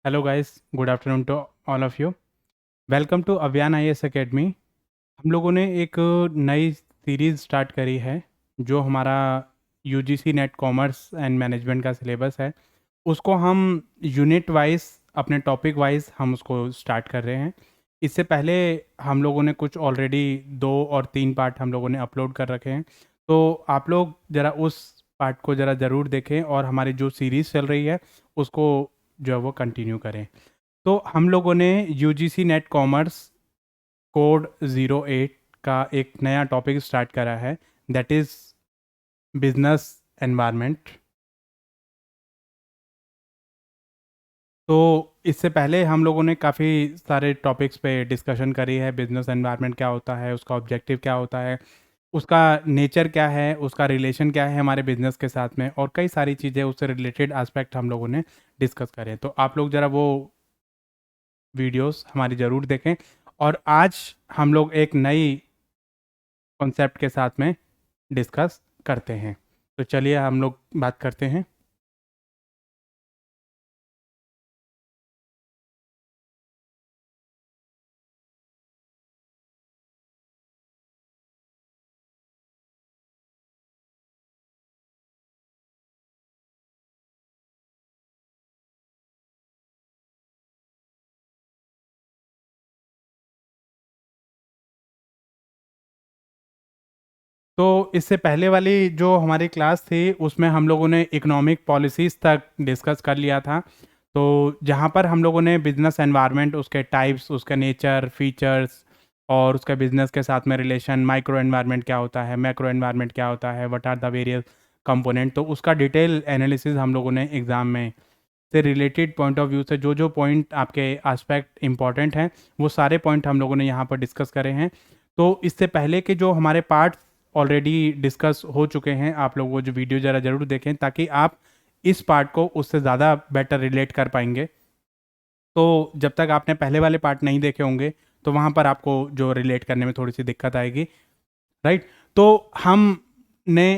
Hello guys, good afternoon to all of you. Welcome to Avyan IAS academy. हम लोगों ने एक नई सीरीज़ स्टार्ट करी है जो हमारा UGC net commerce and management का सिलेबस है। उसको हम यूनिट वाइज, अपने टॉपिक वाइज हम उसको स्टार्ट कर रहे हैं। इससे पहले हम लोगों ने कुछ ऑलरेडी 2 और 3 पार्ट हम लोगों ने अपलोड कर रखे हैं। तो आप लोग ज़रा उस पार्ट को ज़रा ज़रूर देखें और हमारी जो सीरीज़ चल रही है उसको जो है वो कंटिन्यू करें। तो हम लोगों ने यूजीसी नेट कॉमर्स कोड 08 का एक नया टॉपिक स्टार्ट करा है, दैट इज़ बिजनेस एनवायरनमेंट। तो इससे पहले हम लोगों ने काफ़ी सारे टॉपिक्स पे डिस्कशन करी है। बिजनेस एनवायरनमेंट क्या होता है, उसका ऑब्जेक्टिव क्या होता है, उसका नेचर क्या है, उसका रिलेशन क्या है हमारे बिजनेस के साथ में, और कई सारी चीज़ें उससे रिलेटेड एस्पेक्ट हम लोगों ने डिस्कस करें। तो आप लोग ज़रा वो वीडियोस हमारी ज़रूर देखें। और आज हम लोग एक नई कॉन्सेप्ट के साथ में डिस्कस करते हैं। तो चलिए हम लोग बात करते हैं। तो इससे पहले वाली जो हमारी क्लास थी उसमें हम लोगों ने इकोनॉमिक पॉलिसीज़ तक डिस्कस कर लिया था। तो जहाँ पर हम लोगों ने बिजनेस एनवायरनमेंट, उसके टाइप्स, उसका नेचर, फीचर्स और उसका बिजनेस के साथ में रिलेशन, माइक्रो एनवायरनमेंट क्या होता है, मैक्रो एनवायरनमेंट क्या होता है, what are the various component, तो उसका डिटेल एनालिसिस हम लोगों ने एग्ज़ाम में से रिलेटेड पॉइंट ऑफ व्यू से जो जो पॉइंट आपके एस्पेक्ट इंपॉर्टेंट हैं वो सारे पॉइंट हम लोगों ने यहाँ पर डिस्कस करे हैं। तो इससे पहले के जो हमारे पार्ट ऑलरेडी डिस्कस हो चुके हैं, आप लोग वो जो वीडियो ज़रा ज़रूर देखें ताकि आप इस पार्ट को उससे ज़्यादा बेटर रिलेट कर पाएंगे। तो जब तक आपने पहले वाले पार्ट नहीं देखे होंगे तो वहाँ पर आपको जो रिलेट करने में थोड़ी सी दिक्कत आएगी, राइट। तो हमने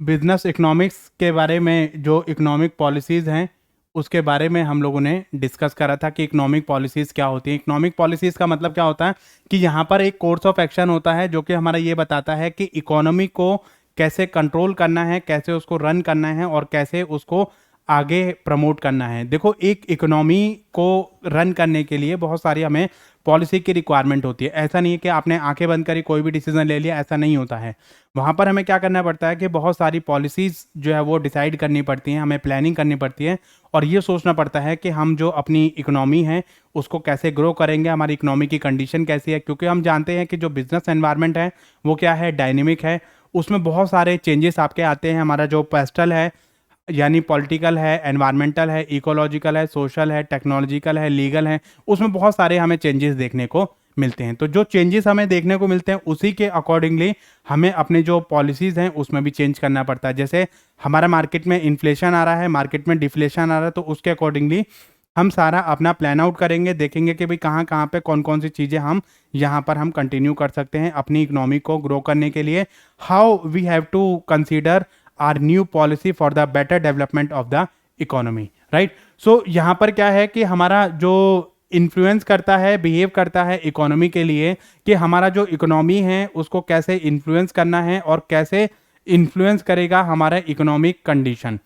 बिजनेस इकोनॉमिक्स के बारे में, जो इकोनॉमिक पॉलिसीज़ हैं उसके बारे में हम लोगों ने डिस्कस करा था कि इकोनॉमिक पॉलिसीज़ क्या होती हैं। इकोनॉमिक पॉलिसीज़ का मतलब क्या होता है कि यहाँ पर एक कोर्स ऑफ एक्शन होता है जो कि हमारा ये बताता है कि इकोनॉमी को कैसे कंट्रोल करना है, कैसे उसको रन करना है और कैसे उसको आगे प्रमोट करना है। देखो, एक इकोनॉमी को रन करने के लिए बहुत सारी हमें पॉलिसी की रिक्वायरमेंट होती है। ऐसा नहीं है कि आपने आंखें बंद करी कोई भी डिसीजन ले लिया, ऐसा नहीं होता है। वहाँ पर हमें क्या करना पड़ता है कि बहुत सारी पॉलिसीज़ जो है वो डिसाइड करनी पड़ती हैं, हमें प्लानिंग करनी पड़ती है और ये सोचना पड़ता है कि हम जो अपनी इकोनॉमी है उसको कैसे ग्रो करेंगे, हमारी इकोनॉमी की कंडीशन कैसी है। क्योंकि हम जानते हैं कि जो बिजनेस एनवायरनमेंट है वो क्या है, डायनेमिक है। उसमें बहुत सारे चेंजेस आपके आते हैं। हमारा जो पेस्टल है, यानी पॉलिटिकल है, एनवायरमेंटल है, इकोलॉजिकल है, सोशल है, टेक्नोलॉजिकल है, लीगल है, उसमें बहुत सारे हमें चेंजेस देखने को मिलते हैं। तो जो चेंजेस हमें देखने को मिलते हैं उसी के अकॉर्डिंगली हमें अपने जो पॉलिसीज़ हैं उसमें भी चेंज करना पड़ता है। जैसे हमारा मार्केट में इन्फ्लेशन आ रहा है, मार्केट में डिफ्लेशन आ रहा है, तो उसके अकॉर्डिंगली हम सारा अपना प्लान आउट करेंगे, देखेंगे कि भाई कहाँ कहाँ पे कौन कौन सी चीज़ें हम यहाँ पर हम कंटिन्यू कर सकते हैं अपनी इकोनॉमी को ग्रो करने के लिए। How we have to consider our new policy for the better development of the economy, right. So यहाँ पर क्या है कि हमारा जो इन्फ्लुएंस करता है, बिहेव करता है इकोनॉमी के लिए, कि हमारा जो इकोनॉमी है उसको कैसे इन्फ्लुएंस करना है और कैसे इन्फ्लुएंस करेगा हमारा इकोनॉमिक कंडीशन,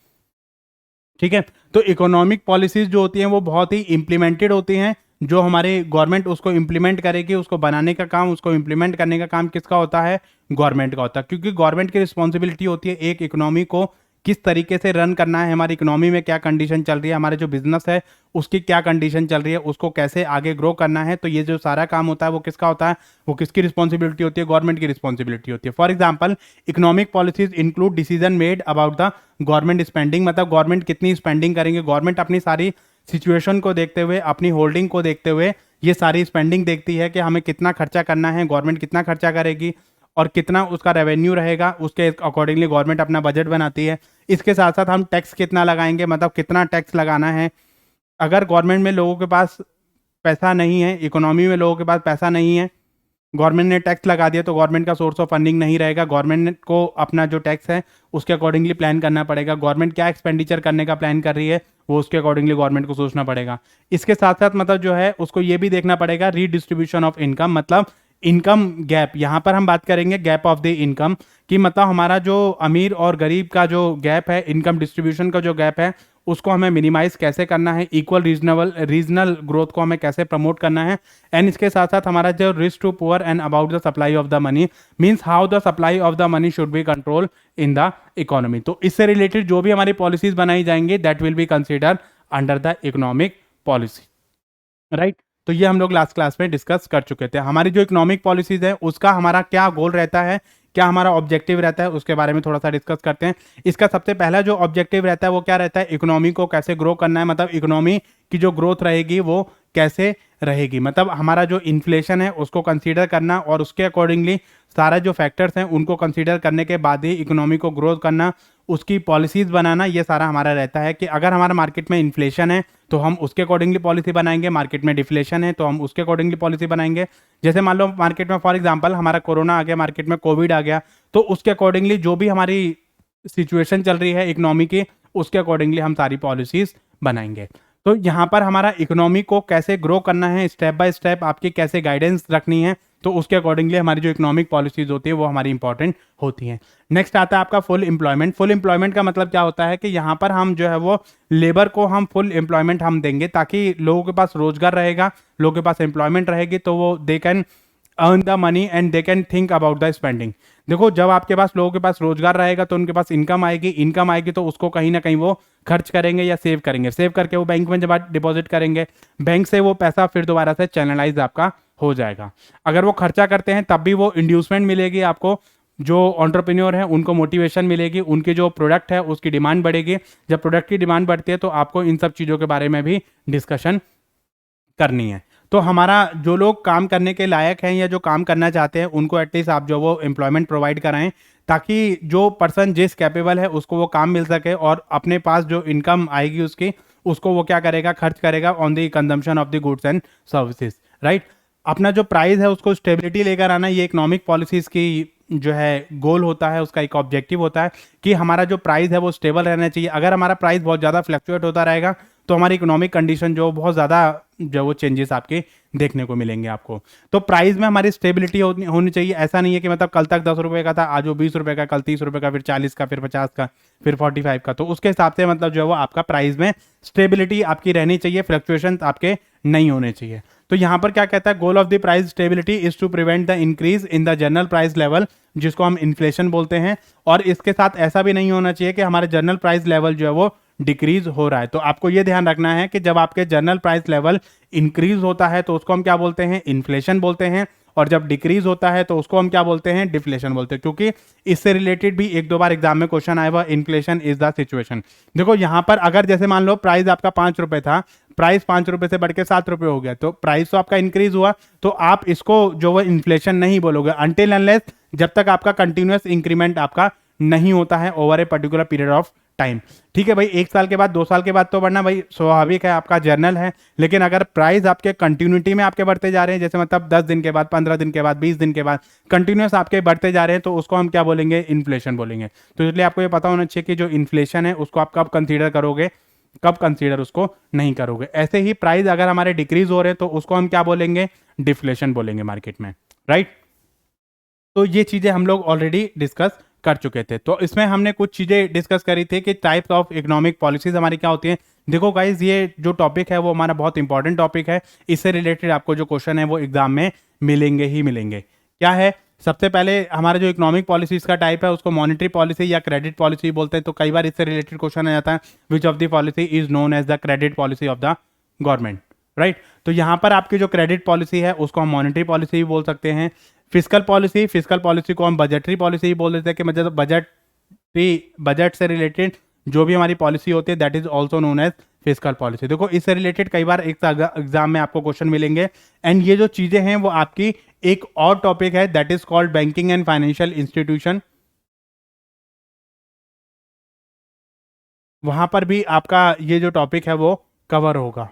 ठीक है। तो इकोनॉमिक पॉलिसीज जो होती हैं वो बहुत ही इम्प्लीमेंटेड होती हैं। जो हमारी गवर्नमेंट उसको इम्प्लीमेंट करेगी, उसको बनाने का काम, उसको इम्प्लीमेंट करने का काम किसका होता है, गवर्नमेंट का होता है। क्योंकि गवर्नमेंट की रिस्पॉन्सिबिलिटी होती है एक इकोनॉमी को किस तरीके से रन करना है, हमारी इकोनॉमी में क्या कंडीशन चल रही है, हमारे जो बिजनेस है उसकी क्या कंडीशन चल रही है, उसको कैसे आगे ग्रो करना है। तो ये जो सारा काम होता है वो किसका होता है, वो किसकी रिस्पॉन्सिबिलिटी होती है, गवर्नमेंट की रिस्पॉन्सिबिलिटी होती है। For example, economic policies include decision made about the government spending, मतलब गवर्नमेंट कितनी स्पेंडिंग करेंगे। गवर्नमेंट अपनी सारी सिचुएशन को देखते हुए, अपनी होल्डिंग को देखते हुए ये सारी स्पेंडिंग देखती है कि हमें कितना खर्चा करना है, गवर्नमेंट कितना खर्चा करेगी और कितना उसका रेवेन्यू रहेगा, उसके अकॉर्डिंगली गवर्नमेंट अपना बजट बनाती है। इसके साथ साथ हम टैक्स कितना लगाएंगे, मतलब कितना टैक्स लगाना है। अगर गवर्नमेंट में लोगों के पास पैसा नहीं है, इकोनॉमी में लोगों के पास पैसा नहीं है, गवर्नमेंट ने टैक्स लगा दिया तो गवर्नमेंट का सोर्स ऑफ फंडिंग नहीं रहेगा, गवर्नमेंट को अपना जो टैक्स है उसके अकॉर्डिंगली प्लान करना पड़ेगा, गवर्नमेंट क्या एक्सपेंडिचर करने का प्लान कर रही है वो उसके अकॉर्डिंगली गवर्नमेंट को सोचना पड़ेगा। इसके साथ साथ मतलब जो है उसको ये भी देखना पड़ेगा रीडिस्ट्रीब्यूशन ऑफ इनकम, मतलब इनकम गैप, यहाँ पर हम बात करेंगे गैप ऑफ द इनकम कि मतलब हमारा जो अमीर और गरीब का जो गैप है, इनकम डिस्ट्रीब्यूशन का जो गैप है उसको हमें मिनिमाइज कैसे करना है, इक्वल रीजनल ग्रोथ को हमें कैसे प्रमोट करना है। एंड इसके साथ साथ हमारा जो rich to poor and about the supply of the money means how the supply of the money should be control in the economy. तो इससे रिलेटेड जो भी हमारी पॉलिसीज बनाई जाएंगी that will be consider under the economic policy, right. तो ये हम लोग लास्ट क्लास में डिस्कस कर चुके थे। हमारी जो इकोनॉमिक पॉलिसीज है उसका हमारा क्या गोल रहता है, क्या हमारा ऑब्जेक्टिव रहता है, उसके बारे में थोड़ा सा डिस्कस करते हैं। इसका सबसे पहला जो ऑब्जेक्टिव रहता है वो क्या रहता है, इकोनॉमी को कैसे ग्रो करना है, मतलब इकोनॉमी की जो ग्रोथ रहेगी वो कैसे रहेगी, मतलब हमारा जो इन्फ्लेशन है उसको कंसीडर करना और उसके अकॉर्डिंगली सारा जो फैक्टर्स हैं उनको कंसीडर करने के बाद ही इकोनॉमी को ग्रोथ करना, उसकी पॉलिसीज बनाना, ये सारा हमारा रहता है कि अगर हमारा मार्केट में इन्फ्लेशन है तो हम उसके अकॉर्डिंगली पॉलिसी बनाएंगे, मार्केट में डिफ्लेशन है तो हम उसके अकॉर्डिंगली पॉलिसी बनाएंगे। जैसे मान लो मार्केट में फॉर एग्जांपल हमारा कोरोना आ गया, मार्केट में कोविड आ गया, तो उसके अकॉर्डिंगली जो भी हमारी सिचुएशन चल रही है इकोनॉमी की उसके अकॉर्डिंगली हम सारी पॉलिसीज बनाएंगे। तो यहाँ पर हमारा इकोनॉमी को कैसे ग्रो करना है, स्टेप बाय स्टेप आपकी कैसे गाइडेंस रखनी है, तो उसके अकॉर्डिंगली हमारी जो इकोनॉमिक पॉलिसीज होती है वो हमारी इंपॉर्टेंट होती हैं। नेक्स्ट आता है आपका फुल एम्प्लॉयमेंट। फुल एम्प्लॉयमेंट का मतलब क्या होता है कि यहाँ पर हम जो है वो लेबर को हम फुल एम्प्लॉयमेंट हम देंगे ताकि लोगों के पास रोजगार रहेगा, लोगों के पास एम्प्लॉयमेंट रहेगी तो वो they can earn the money and they can think about the spending. देखो जब आपके पास लोगों के पास रोजगार रहेगा तो उनके पास इनकम आएगी, इनकम आएगी तो उसको कहीं ना कहीं वो खर्च करेंगे या सेव करेंगे, सेव करके वो बैंक में जब डिपॉजिट करेंगे, बैंक से वो पैसा फिर दोबारा से चैनलाइज आपका हो जाएगा। अगर वो खर्चा करते हैं तब भी वो इंड्यूसमेंट मिलेगी आपको, जो ऑन्टरप्रेन्योर हैं उनको मोटिवेशन मिलेगी, उनकी जो प्रोडक्ट है उसकी डिमांड बढ़ेगी, जब प्रोडक्ट की डिमांड बढ़ती है तो आपको इन सब चीज़ों के बारे में भी डिस्कशन करनी है। तो हमारा जो लोग काम करने के लायक हैं या जो काम करना चाहते हैं उनको एटलीस्ट आप जो वो एम्प्लॉयमेंट प्रोवाइड कराएं ताकि जो पर्सन जिस कैपेबल है उसको वो काम मिल सके और अपने पास जो इनकम आएगी उसकी उसको वो क्या करेगा, खर्च करेगा on the consumption of the goods and services, right. अपना जो प्राइस है उसको स्टेबिलिटी लेकर आना, ये इकोनॉमिक पॉलिसीज की जो है गोल होता है, उसका एक ऑब्जेक्टिव होता है कि हमारा जो प्राइस है वो स्टेबल रहना चाहिए। अगर हमारा प्राइस बहुत ज़्यादा फ्लक्चुएट होता रहेगा तो हमारी इकोनॉमिक कंडीशन जो बहुत ज़्यादा जो वो चेंजेस आपके देखने को मिलेंगे आपको। तो प्राइस में हमारी स्टेबिलिटी होनी चाहिए। ऐसा नहीं है कि मतलब कल तक 10 रुपए का था, आज वो 20 रुपए का, कल 30 रुपए का, फिर 40 का, फिर 50 का, फिर 45 का। तो उसके हिसाब से मतलब जो है वो आपका प्राइस में स्टेबिलिटी आपकी रहनी चाहिए, फ्लक्चुएशन आपके नहीं होने चाहिए। तो यहाँ पर क्या कहता है, goal of the price stability is to prevent the increase in the general price level, जिसको हम इन्फ्लेशन बोलते हैं। और इसके साथ ऐसा भी नहीं होना चाहिए कि हमारे जनरल प्राइस लेवल जो है वो डिक्रीज हो रहा है। तो आपको ये ध्यान रखना है कि जब आपके जनरल प्राइस लेवल इंक्रीज होता है तो उसको हम क्या बोलते हैं, इन्फ्लेशन बोलते हैं, और जब डिक्रीज होता है तो उसको हम क्या बोलते हैं, डिफ्लेशन बोलते हैं। क्योंकि इससे रिलेटेड भी एक दो बार एग्जाम में क्वेश्चन आया हुआ, इन्फ्लेशन इज द सिचुएशन। देखो यहाँ पर अगर जैसे मान लो प्राइस आपका 5 रुपए था, प्राइस 5 रुपए से बढ़ के 7 रुपए हो गया, तो प्राइस तो आपका इंक्रीज हुआ, तो आप इसको जो वो इन्फ्लेशन नहीं बोलोगे अनटिल अनलेस जब तक आपका कंटिन्यूअस इंक्रीमेंट आपका नहीं होता है over a particular period of time. ठीक है भाई, 1 साल के बाद 2 साल के बाद तो बढ़ना भाई स्वाभाविक है, आपका जर्नल है। लेकिन अगर प्राइस आपके कंटिन्यूटी में आपके बढ़ते जा रहे हैं, जैसे मतलब 10 दिन के बाद, 15 दिन के बाद, 20 दिन के बाद कंटिन्यूस आपके बढ़ते जा रहे हैं, तो उसको हम क्या बोलेंगे, इन्फ्लेशन बोलेंगे। तो इसलिए आपको ये पता होना चाहिए कि जो इन्फ्लेशन है उसको आप कब कंसीडर करोगे, कब कंसीडर उसको नहीं करोगे। ऐसे ही प्राइस अगर हमारे डिक्रीज हो रहे हैं तो उसको हम क्या बोलेंगे, डिफ्लेशन बोलेंगे मार्केट में, राइट। तो ये चीजें हम लोग ऑलरेडी डिस्कस कर चुके थे। तो इसमें हमने कुछ चीजें डिस्कस करी थी कि टाइप्स ऑफ इकोनॉमिक पॉलिसीज हमारी क्या होती हैं। देखो गाइज, ये जो टॉपिक है वो हमारा बहुत इंपॉर्टेंट टॉपिक है। इससे रिलेटेड आपको जो क्वेश्चन है वो एग्जाम में मिलेंगे ही मिलेंगे। क्या है, सबसे पहले हमारा जो इकोनॉमिक पॉलिसीज का टाइप है उसको मॉनेटरी पॉलिसी या क्रेडिट पॉलिसी बोलते हैं। तो कई बार इससे रिलेटेड क्वेश्चन आ जाता है, which of the policy is known as the credit policy of the government, right. तो यहाँ पर आपकी जो क्रेडिट पॉलिसी है उसको हम मॉनेटरी पॉलिसी भी बोल सकते हैं। फिजिकल पॉलिसी को हम बजटरी पॉलिसी भी बोल देते हैं कि मतलब बजट से रिलेटेड जो भी हमारी पॉलिसी होती है that is also known as physical policy. देखो इससे रिलेटेड कई बार एक एग्जाम में आपको क्वेश्चन मिलेंगे। एंड ये जो चीजें हैं वो आपकी एक और टॉपिक है that is called banking and financial institution, वहां पर भी आपका ये जो टॉपिक है वो कवर होगा।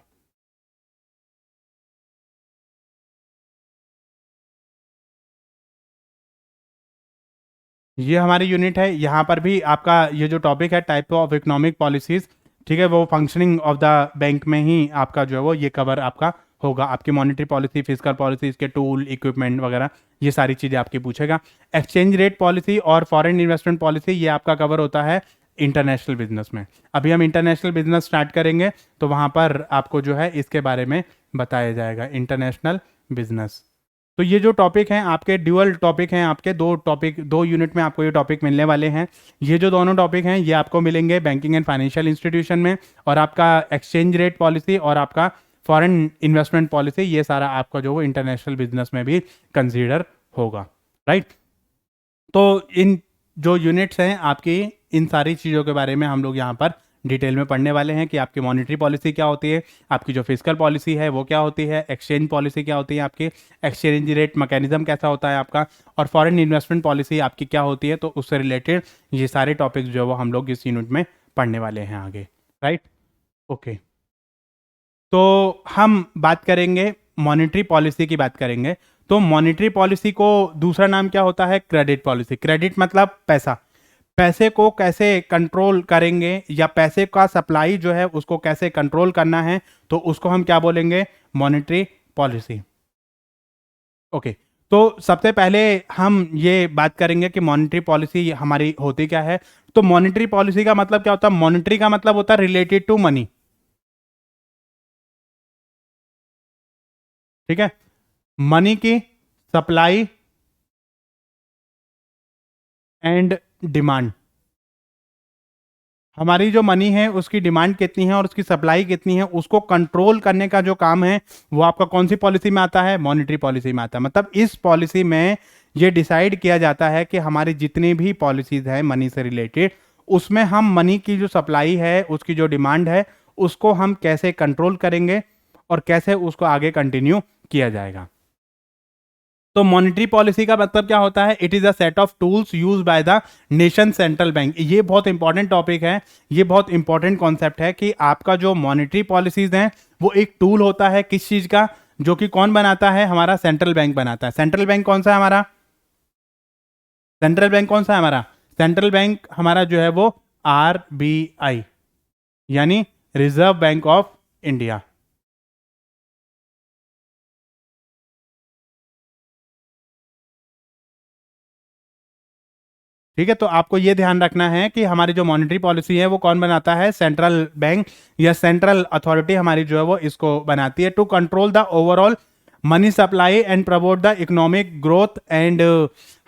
ये हमारी यूनिट है। यहाँ पर भी आपका ये जो टॉपिक है टाइप ऑफ इकोनॉमिक पॉलिसीज, ठीक है, वो फंक्शनिंग ऑफ द बैंक में ही आपका जो है वो ये कवर आपका होगा। आपकी मॉनेटरी पॉलिसी, फिजिकल पॉलिसी, इसके टूल, इक्विपमेंट वगैरह ये सारी चीज़ें आपकी पूछेगा। एक्सचेंज रेट पॉलिसी और फॉरेन इन्वेस्टमेंट पॉलिसी ये आपका कवर होता है इंटरनेशनल बिजनेस में। अभी हम इंटरनेशनल बिजनेस स्टार्ट करेंगे तो वहाँ पर आपको जो है इसके बारे में बताया जाएगा, इंटरनेशनल बिजनेस। तो ये जो टॉपिक हैं आपके ड्यूअल टॉपिक हैं, आपके दो यूनिट में आपको ये टॉपिक मिलने वाले हैं। ये जो दोनों टॉपिक हैं ये आपको मिलेंगे बैंकिंग एंड फाइनेंशियल इंस्टीट्यूशन में, और आपका एक्सचेंज रेट पॉलिसी और आपका फॉरेन इन्वेस्टमेंट पॉलिसी ये सारा आपका जो वो इंटरनेशनल बिजनेस में भी कंसीडर होगा, राइट। तो इन जो यूनिट्स हैं आपकी, इन सारी चीज़ों के बारे में हम लोग यहाँ पर डिटेल में पढ़ने वाले हैं कि आपकी मॉनेटरी पॉलिसी क्या होती है, आपकी जो फिजिकल पॉलिसी है वो क्या होती है, एक्सचेंज पॉलिसी क्या होती है, आपकी एक्सचेंज रेट मैकेनिज्म कैसा होता है आपका, और फॉरेन इन्वेस्टमेंट पॉलिसी आपकी क्या होती है। तो उससे रिलेटेड ये सारे टॉपिक्स जो है वो हम लोग इस यूनिट में पढ़ने वाले हैं आगे, राइट। ओके, तो हम बात करेंगे मॉनेटरी पॉलिसी की बात करेंगे। तो मॉनेटरी पॉलिसी को दूसरा नाम क्या होता है, क्रेडिट पॉलिसी। क्रेडिट मतलब पैसा, पैसे को कैसे कंट्रोल करेंगे या पैसे का सप्लाई जो है उसको कैसे कंट्रोल करना है, तो उसको हम क्या बोलेंगे, मॉनेटरी पॉलिसी। ओके, तो सबसे पहले हम ये बात करेंगे कि मॉनेटरी पॉलिसी हमारी होती क्या है। तो मॉनेटरी पॉलिसी का मतलब क्या होता है, मॉनेटरी का मतलब होता है रिलेटेड टू मनी, ठीक है, मनी की सप्लाई एंड डिमांड। हमारी जो मनी है उसकी डिमांड कितनी है और उसकी सप्लाई कितनी है, उसको कंट्रोल करने का जो काम है वो आपका कौन सी पॉलिसी में आता है, मॉनेटरी पॉलिसी में आता है। मतलब इस पॉलिसी में ये डिसाइड किया जाता है कि हमारी जितनी भी पॉलिसीज है मनी से रिलेटेड, उसमें हम मनी की जो सप्लाई है, उसकी जो डिमांड है, उसको हम कैसे कंट्रोल करेंगे और कैसे उसको आगे कंटिन्यू किया जाएगा। तो मॉनेटरी पॉलिसी का मतलब क्या होता है, it is a set of tools use by the nation central bank. ये बहुत इंपॉर्टेंट टॉपिक है, ये बहुत इंपॉर्टेंट कॉन्सेप्ट है कि आपका जो मॉनेटरी पॉलिसीज हैं वो एक टूल होता है किस चीज का, जो कि कौन बनाता है, हमारा सेंट्रल बैंक बनाता है। सेंट्रल बैंक कौन सा है हमारा, सेंट्रल बैंक कौन सा है हमारा, सेंट्रल बैंक हमारा जो है वो RBI, यानी रिजर्व बैंक ऑफ इंडिया। ठीक है, तो आपको ये ध्यान रखना है कि हमारी जो मॉनेटरी पॉलिसी है वो कौन बनाता है, सेंट्रल बैंक या सेंट्रल अथॉरिटी हमारी जो है वो इसको बनाती है, to control the overall money supply and promote the economic growth. And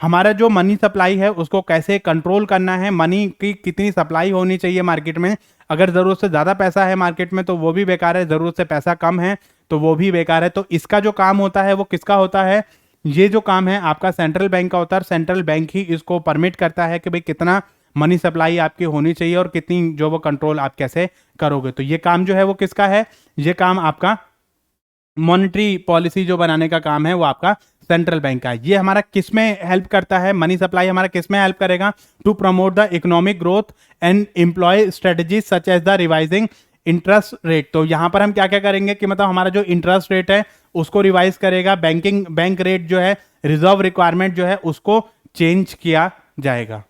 हमारा जो मनी सप्लाई है उसको कैसे कंट्रोल करना है, मनी की कितनी सप्लाई होनी चाहिए मार्केट में, अगर ज़रूरत से ज़्यादा पैसा है मार्केट में तो वो भी बेकार है, ज़रूरत से पैसा कम है तो वो भी बेकार है। तो इसका जो काम होता है वो किसका होता है, ये जो काम है आपका सेंट्रल बैंक का होता है। सेंट्रल बैंक ही इसको परमिट करता है कि भाई कितना मनी सप्लाई आपकी होनी चाहिए और कितनी जो वो कंट्रोल आप कैसे करोगे। तो ये काम जो है वो किसका है, ये काम आपका मॉनेटरी पॉलिसी जो बनाने का काम है वो आपका सेंट्रल बैंक का है। ये हमारा किस में हेल्प करता है, मनी सप्लाई हमारा किस में हेल्प करेगा, to promote the economic growth and employ strategy such as the revising interest rate. तो यहां पर हम क्या क्या करेंगे कि मतलब हमारा जो इंटरेस्ट रेट है उसको रिवाइज करेगा, बैंक रेट जो है, रिजर्व रिक्वायरमेंट जो है उसको चेंज किया जाएगा।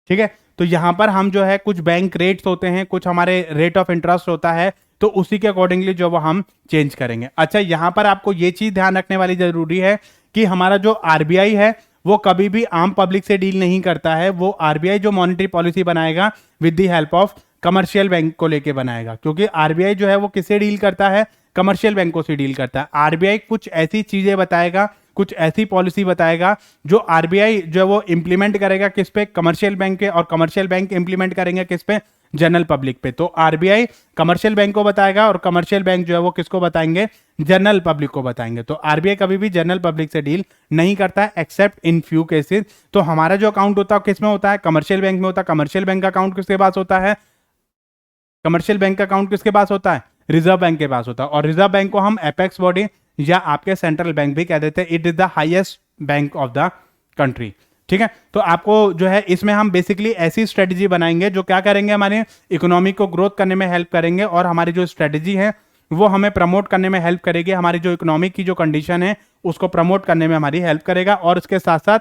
ठीक है, तो यहां पर हम जो है कुछ बैंक रेट्स होते हैं, कुछ हमारे रेट ऑफ इंटरेस्ट होता है, तो उसी के अकॉर्डिंगली जो वो हम चेंज करेंगे। अच्छा, यहां पर आपको ये चीज ध्यान रखने वाली जरूरी है कि हमारा जो RBI है वो कभी भी आम पब्लिक से डील नहीं करता है। वो RBI जो मॉनेटरी पॉलिसी बनाएगा with the help of commercial bank को लेके बनाएगा, क्योंकि RBI जो है वो किससे डील करता है, कमर्शियल बैंकों से डील करता है। RBI कुछ ऐसी चीजें बताएगा, कुछ ऐसी पॉलिसी बताएगा जो RBI जो है वो इंप्लीमेंट करेगा किस पे, कमर्शियल बैंक के, और कमर्शियल बैंक इंप्लीमेंट करेंगे किस पे, जनरल पब्लिक पे। तो RBI कमर्शियल बैंक को बताएगा और कमर्शियल बैंक जो है वो किसको बताएंगे, जनरल पब्लिक को बताएंगे। तो RBI कभी भी जनरल पब्लिक से डील नहीं करता है एक्सेप्ट इन फ्यू केसेस। तो हमारा जो अकाउंट होता है किस में होता है, कमर्शियल बैंक में होता है। कमर्शियल बैंक का अकाउंट किसके पास होता है, कमर्शियल बैंक का अकाउंट किसके पास होता है, रिजर्व बैंक के पास होता है। और रिजर्व बैंक को हम एपेक्स बॉडी या आपके सेंट्रल बैंक भी कह देते हैं। It is the highest bank of the country. ठीक है, तो आपको जो है इसमें हम बेसिकली ऐसी स्ट्रेटजी बनाएंगे जो क्या करेंगे, हमारे इकोनॉमी को ग्रोथ करने में हेल्प करेंगे, और हमारी जो स्ट्रेटजी है वो हमें प्रमोट करने में हेल्प करेगी, हमारी जो इकोनॉमिक की जो कंडीशन है उसको प्रमोट करने में हमारी हेल्प करेगा। और इसके साथ साथ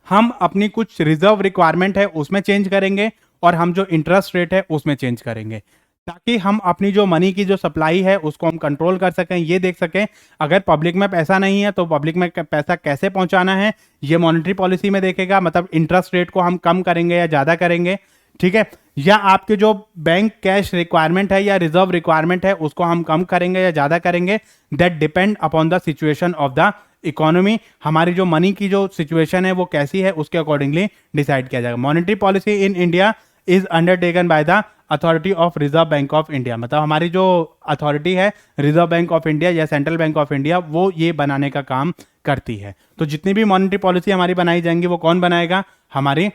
हम अपनी कुछ रिजर्व रिक्वायरमेंट है उसमें चेंज करेंगे और हम जो इंटरेस्ट रेट है उसमें चेंज करेंगे, ताकि हम अपनी जो मनी की जो सप्लाई है उसको हम कंट्रोल कर सकें, ये देख सकें अगर पब्लिक में पैसा नहीं है तो पब्लिक में पैसा कैसे पहुंचाना है, ये मॉनेटरी पॉलिसी में देखेगा। मतलब इंटरेस्ट रेट को हम कम करेंगे या ज़्यादा करेंगे, ठीक है, या आपके जो बैंक कैश रिक्वायरमेंट है या रिजर्व रिक्वायरमेंट है उसको हम कम करेंगे या ज़्यादा करेंगे। That depend upon the situation of the economy. हमारी जो मनी की जो सिचुएशन है वो कैसी है उसके अकॉर्डिंगली डिसाइड किया जाएगा। Monetary policy in India is undertaken by the authority of reserve bank of India. मतलब हमारी जो अथॉरिटी है रिजर्व बैंक ऑफ इंडिया या सेंट्रल बैंक ऑफ इंडिया वो ये बनाने का काम करती है। तो जितनी भी मॉनेटरी पॉलिसी हमारी बनाई जाएंगी वो कौन बनाएगा, हमारी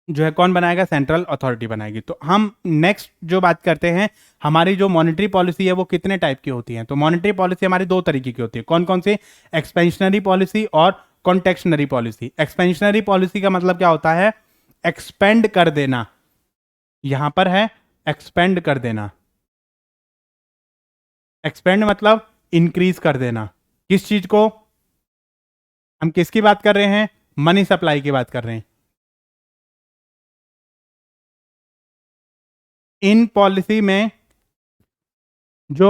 जो है कौन बनाएगा, सेंट्रल अथॉरिटी बनाएगी। तो हम नेक्स्ट जो बात करते हैं, हमारी जो मॉनेटरी पॉलिसी है वो कितने टाइप की होती है। तो मॉनेटरी पॉलिसी हमारी दो तरीके की होती है। कौन कौन सी, एक्सपेंशनरी पॉलिसी और कॉन्टेक्शनरी पॉलिसी। एक्सपेंशनरी पॉलिसी का मतलब क्या होता है, एक्सपेंड कर देना, यहां पर है एक्सपेंड कर देना। एक्सपेंड मतलब इंक्रीज कर देना। किस चीज को, हम किसकी बात कर रहे हैं, मनी सप्लाई की बात कर रहे हैं। इन पॉलिसी में जो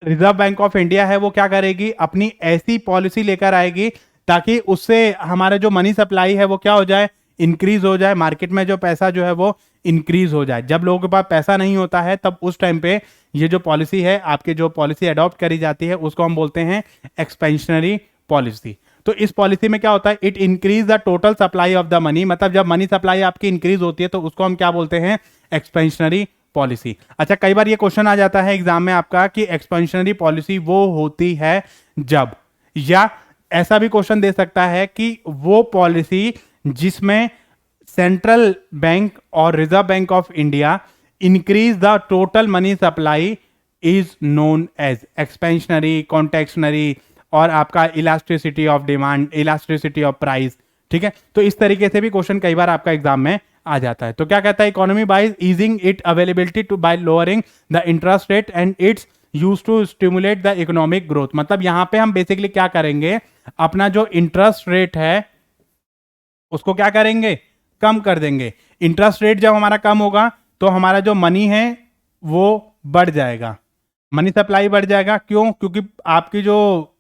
रिजर्व बैंक ऑफ इंडिया है वो क्या करेगी, अपनी ऐसी पॉलिसी लेकर आएगी ताकि उससे हमारा जो मनी सप्लाई है वो क्या हो जाए, इंक्रीज हो जाए, मार्केट में जो पैसा जो है वो इंक्रीज हो जाए। जब लोगों के पास पैसा नहीं होता है तब उस टाइम पे ये जो पॉलिसी है, आपकी जो पॉलिसी अडॉप्ट करी जाती है उसको हम बोलते हैं एक्सपेंशनरी पॉलिसी। तो इस पॉलिसी में क्या होता है, it increase the total supply of the money. मतलब जब मनी सप्लाई आपकी इंक्रीज होती है तो उसको हम क्या बोलते हैं, एक्सपेंशनरी पॉलिसी। अच्छा, कई बार ये क्वेश्चन आ जाता है एग्जाम में आपका कि एक्सपेंशनरी पॉलिसी वो होती है जब, या ऐसा भी क्वेश्चन दे सकता है कि वो पॉलिसी जिसमें सेंट्रल बैंक और reserve bank of India increase the total money supply is known as expansionary, contractionary और आपका elasticity of demand, elasticity of price. ठीक है, तो इस तरीके से भी क्वेश्चन कई बार आपका एग्जाम में आ जाता है। तो क्या कहता है, economy by easing it availability to by lowering the interest rate and its use to stimulate the economic growth. मतलब यहां पे हम बेसिकली क्या करेंगे, अपना जो इंटरेस्ट रेट है उसको क्या करेंगे, कम कर देंगे। इंटरेस्ट रेट जब हमारा कम होगा तो हमारा जो मनी है वो बढ़ जाएगा, मनी सप्लाई बढ़ जाएगा। क्यों, क्योंकि आपकी जो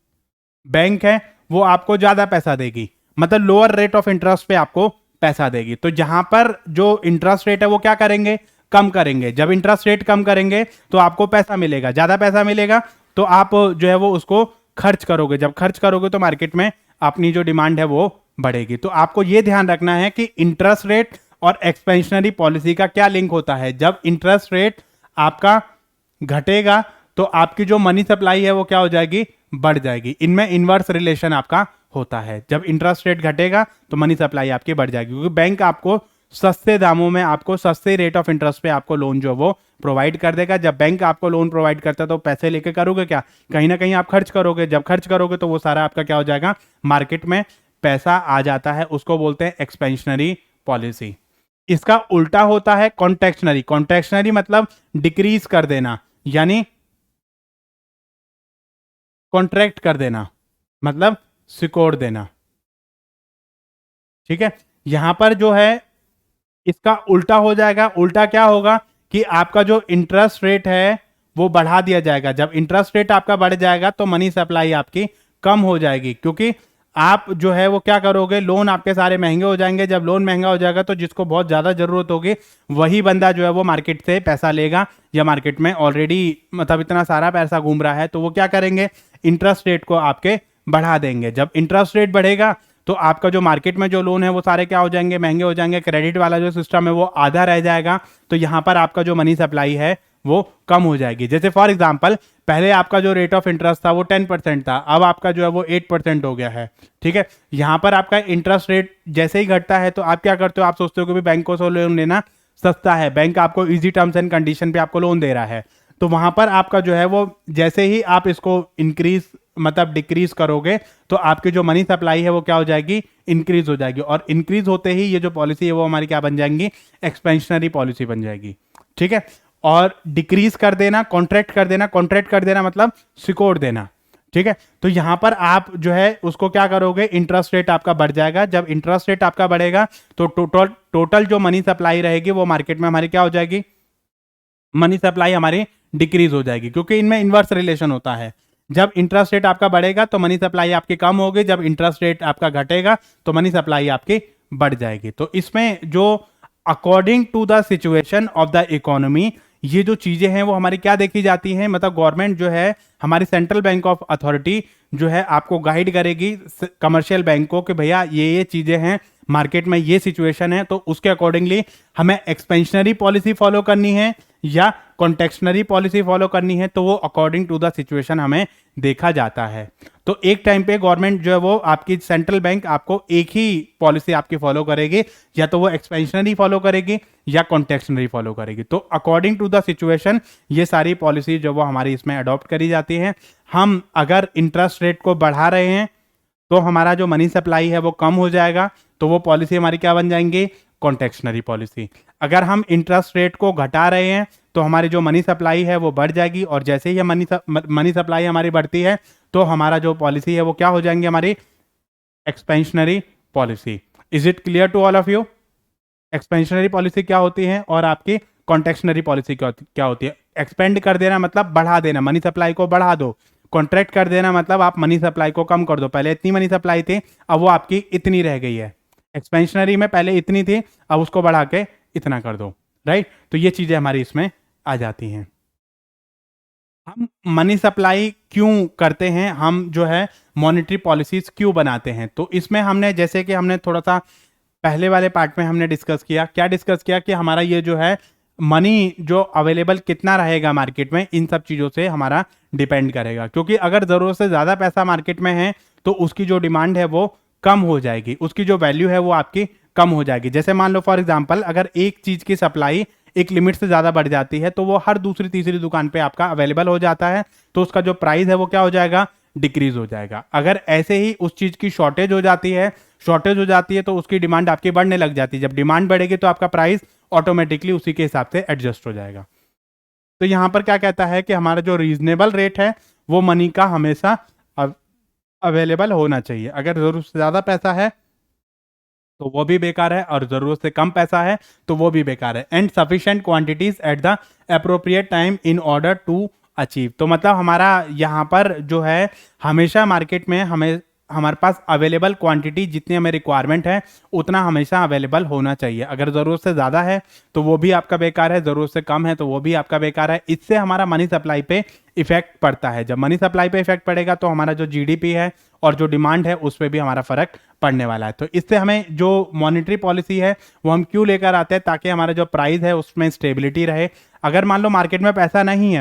बैंक है वो आपको ज्यादा पैसा देगी, मतलब लोअर रेट ऑफ इंटरेस्ट पे आपको पैसा देगी। तो जहां पर जो इंटरेस्ट रेट है वो क्या करेंगे, कम करेंगे। जब इंटरेस्ट रेट कम करेंगे तो आपको पैसा मिलेगा, ज्यादा पैसा मिलेगा, तो आप जो है वो उसको खर्च करोगे। जब खर्च करोगे तो मार्केट में अपनी जो डिमांड है वो बढ़ेगी। तो आपको यह ध्यान रखना है कि इंटरेस्ट रेट और एक्सपेंशनरी पॉलिसी का क्या लिंक होता है। जब इंटरेस्ट रेट आपका घटेगा तो आपकी जो मनी सप्लाई है वो क्या हो जाएगी, बढ़ जाएगी। इनमें इनवर्स रिलेशन आपका होता है। जब इंटरेस्ट रेट घटेगा तो मनी सप्लाई आपकी बढ़ जाएगी, क्योंकि बैंक आपको सस्ते दामों में, आपको सस्ते रेट ऑफ इंटरेस्ट पे आपको लोन जो वो प्रोवाइड कर देगा। जब बैंक आपको लोन प्रोवाइड करता है तो पैसे लेके करोगे क्या, कहीं ना कहीं आप खर्च करोगे। जब खर्च करोगे तो वो सारा आपका क्या हो जाएगा, मार्केट में पैसा आ जाता है, उसको बोलते हैं एक्सपेंशनरी पॉलिसी। इसका उल्टा होता है कॉन्ट्रैक्शनरी। कॉन्ट्रैक्शनरी मतलब डिक्रीज कर देना, यानी कॉन्ट्रैक्ट कर देना, मतलब सिकोड़ देना। ठीक है, यहां पर जो है इसका उल्टा हो जाएगा। उल्टा क्या होगा कि आपका जो इंटरेस्ट रेट है वो बढ़ा दिया जाएगा। जब इंटरेस्ट रेट आपका बढ़ जाएगा तो मनी सप्लाई आपकी कम हो जाएगी, क्योंकि आप जो है वो क्या करोगे, लोन आपके सारे महंगे हो जाएंगे। जब लोन महंगा हो जाएगा तो जिसको बहुत ज्यादा जरूरत होगी वही बंदा जो है वो मार्केट से पैसा लेगा, या मार्केट में ऑलरेडी मतलब इतना सारा पैसा घूम रहा है तो वो क्या करेंगे, इंटरेस्ट रेट को आपके बढ़ा देंगे। जब इंटरेस्ट रेट बढ़ेगा तो आपका जो मार्केट में जो लोन है वो सारे क्या हो जाएंगे, महंगे हो जाएंगे। क्रेडिट वाला जो सिस्टम है वो आधा रह जाएगा, तो यहां पर आपका जो मनी सप्लाई है वो कम हो जाएगी। जैसे फॉर एग्जांपल, पहले आपका जो रेट ऑफ इंटरेस्ट था वो 10% था, अब आपका जो है वो 8% हो गया है। ठीक है, यहां पर आपका इंटरेस्ट रेट जैसे ही घटता है तो आप क्या करते हो, आप सोचते हो कि बैंकों से लोन लेना सस्ता है, बैंक आपको इजी टर्म्स एंड कंडीशन पे आपको लोन दे रहा है। तो वहां पर आपका जो है वो जैसे ही आप इसको इंक्रीज मतलब डिक्रीज करोगे तो आपकी जो मनी सप्लाई है वो क्या हो जाएगी, इंक्रीज हो जाएगी। और इंक्रीज होते ही ये जो पॉलिसी है वो हमारी क्या बन जाएंगी, एक्सपेंशनरी पॉलिसी बन जाएगी। ठीक है, और डिक्रीज कर देना, कॉन्ट्रैक्ट कर देना। कॉन्ट्रैक्ट कर देना मतलब सिकोड़ देना। ठीक है। तो यहाँ पर आप जो है उसको क्या करोगे, इंटरेस्ट रेट आपका बढ़ जाएगा। जब इंटरेस्ट रेट आपका बढ़ेगा तो टोटल जो मनी सप्लाई रहेगी वो मार्केट में हमारी क्या हो जाएगी, मनी सप्लाई हमारी डिक्रीज हो जाएगी, क्योंकि इनमें इन्वर्स रिलेशन होता है। जब इंटरेस्ट रेट आपका बढ़ेगा तो मनी सप्लाई आपकी कम होगी, जब इंटरेस्ट रेट आपका घटेगा तो मनी सप्लाई आपकी बढ़ जाएगी। तो इसमें जो according to the situation of the economy ये जो चीजें हैं वो हमारी क्या देखी जाती हैं, मतलब गवर्नमेंट जो है हमारी सेंट्रल बैंक ऑफ अथॉरिटी जो है आपको गाइड करेगी कमर्शियल बैंक को कि भैया ये चीजें हैं, मार्केट में ये सिचुएशन है, तो उसके अकॉर्डिंगली हमें एक्सपेंशनरी पॉलिसी फॉलो करनी है या कॉन्टेक्शनरी पॉलिसी फॉलो करनी है, तो वो अकॉर्डिंग टू द सिचुएशन हमें देखा जाता है। तो एक टाइम पे गवर्नमेंट जो है वो आपकी सेंट्रल बैंक आपको एक ही पॉलिसी आपकी फॉलो करेगी, या तो वो एक्सपेंशनरी फॉलो करेगी या कॉन्टेक्शनरी फॉलो करेगी। तो अकॉर्डिंग टू द सिचुएशन ये सारी पॉलिसी जो वो हमारी इसमें अडॉप्ट करी जाती है। हम अगर इंटरेस्ट रेट को बढ़ा रहे हैं तो हमारा जो मनी सप्लाई है वो कम हो जाएगा, तो वो पॉलिसी हमारी क्या बन जाएंगी, कॉन्टेक्शनरी पॉलिसी। अगर हम इंटरेस्ट रेट को घटा रहे हैं तो हमारी जो मनी सप्लाई है वो बढ़ जाएगी, और जैसे ही मनी सप्लाई हमारी बढ़ती है तो हमारा जो पॉलिसी है वो क्या हो जाएंगे, हमारी expansionary policy. Is it clear to all of you? Expansionary policy क्या होती है और आपकी कॉन्टेक्शनरी पॉलिसी क्या होती है? एक्सपेंड कर देना मतलब बढ़ा देना, मनी सप्लाई को बढ़ा दो। कॉन्ट्रैक्ट कर देना मतलब आप मनी सप्लाई को कम कर दो। पहले इतनी मनी सप्लाई थी, अब वो आपकी इतनी रह गई है। एक्सपेंशनरी में पहले इतनी थी, अब उसको बढ़ा के इतना कर दो, राइट। तो ये चीजें हमारी इसमें आ जाती हैं। हम मनी सप्लाई क्यों करते हैं, हम जो है मॉनेटरी पॉलिसीज क्यों बनाते हैं, तो इसमें हमने जैसे कि हमने थोड़ा सा पहले वाले पार्ट में हमने डिस्कस किया, क्या डिस्कस किया कि हमारा ये जो है मनी जो अवेलेबल कितना रहेगा मार्केट में, इन सब चीज़ों से हमारा डिपेंड करेगा। क्योंकि अगर ज़रूरत से ज़्यादा पैसा मार्केट में है तो उसकी जो डिमांड है वो कम हो जाएगी, उसकी जो वैल्यू है वो आपकी कम हो जाएगी। जैसे मान लो फॉर एग्जांपल अगर एक चीज़ की सप्लाई एक लिमिट से ज़्यादा बढ़ जाती है तो वो हर दूसरी तीसरी दुकान पे आपका अवेलेबल हो जाता है, तो उसका जो प्राइस है वो क्या हो जाएगा, डिक्रीज हो जाएगा। अगर ऐसे ही उस चीज़ की शॉर्टेज हो जाती है तो उसकी डिमांड आपकी बढ़ने लग जाती है। जब डिमांड बढ़ेगी तो आपका प्राइस ऑटोमेटिकली उसी के हिसाब से एडजस्ट हो जाएगा। तो यहां पर क्या कहता है कि हमारा जो रीजनेबल रेट है वो मनी का हमेशा अवेलेबल होना चाहिए। अगर जरूरत से ज्यादा पैसा है तो वो भी बेकार है, और जरूरत से कम पैसा है तो वो भी बेकार है। And sufficient quantities at the appropriate time in order to achieve. तो मतलब हमारा यहाँ पर जो है हमेशा मार्केट में हमारे पास अवेलेबल क्वांटिटी जितनी हमें रिक्वायरमेंट है उतना हमेशा अवेलेबल होना चाहिए। अगर ज़रूरत से ज़्यादा है तो वो भी आपका बेकार है, ज़रूरत से कम है तो वो भी आपका बेकार है। इससे हमारा मनी सप्लाई पे इफेक्ट पड़ता है। जब मनी सप्लाई पे इफेक्ट पड़ेगा तो हमारा जो जीडीपी है और जो डिमांड है उस पर भी हमारा फर्क पड़ने वाला है। तो इससे हमें जो मॉनेटरी पॉलिसी है वो हम क्यों लेकर आते हैं, ताकि हमारा जो प्राइस है उसमें स्टेबिलिटी रहे। अगर मान लो मार्केट में पैसा नहीं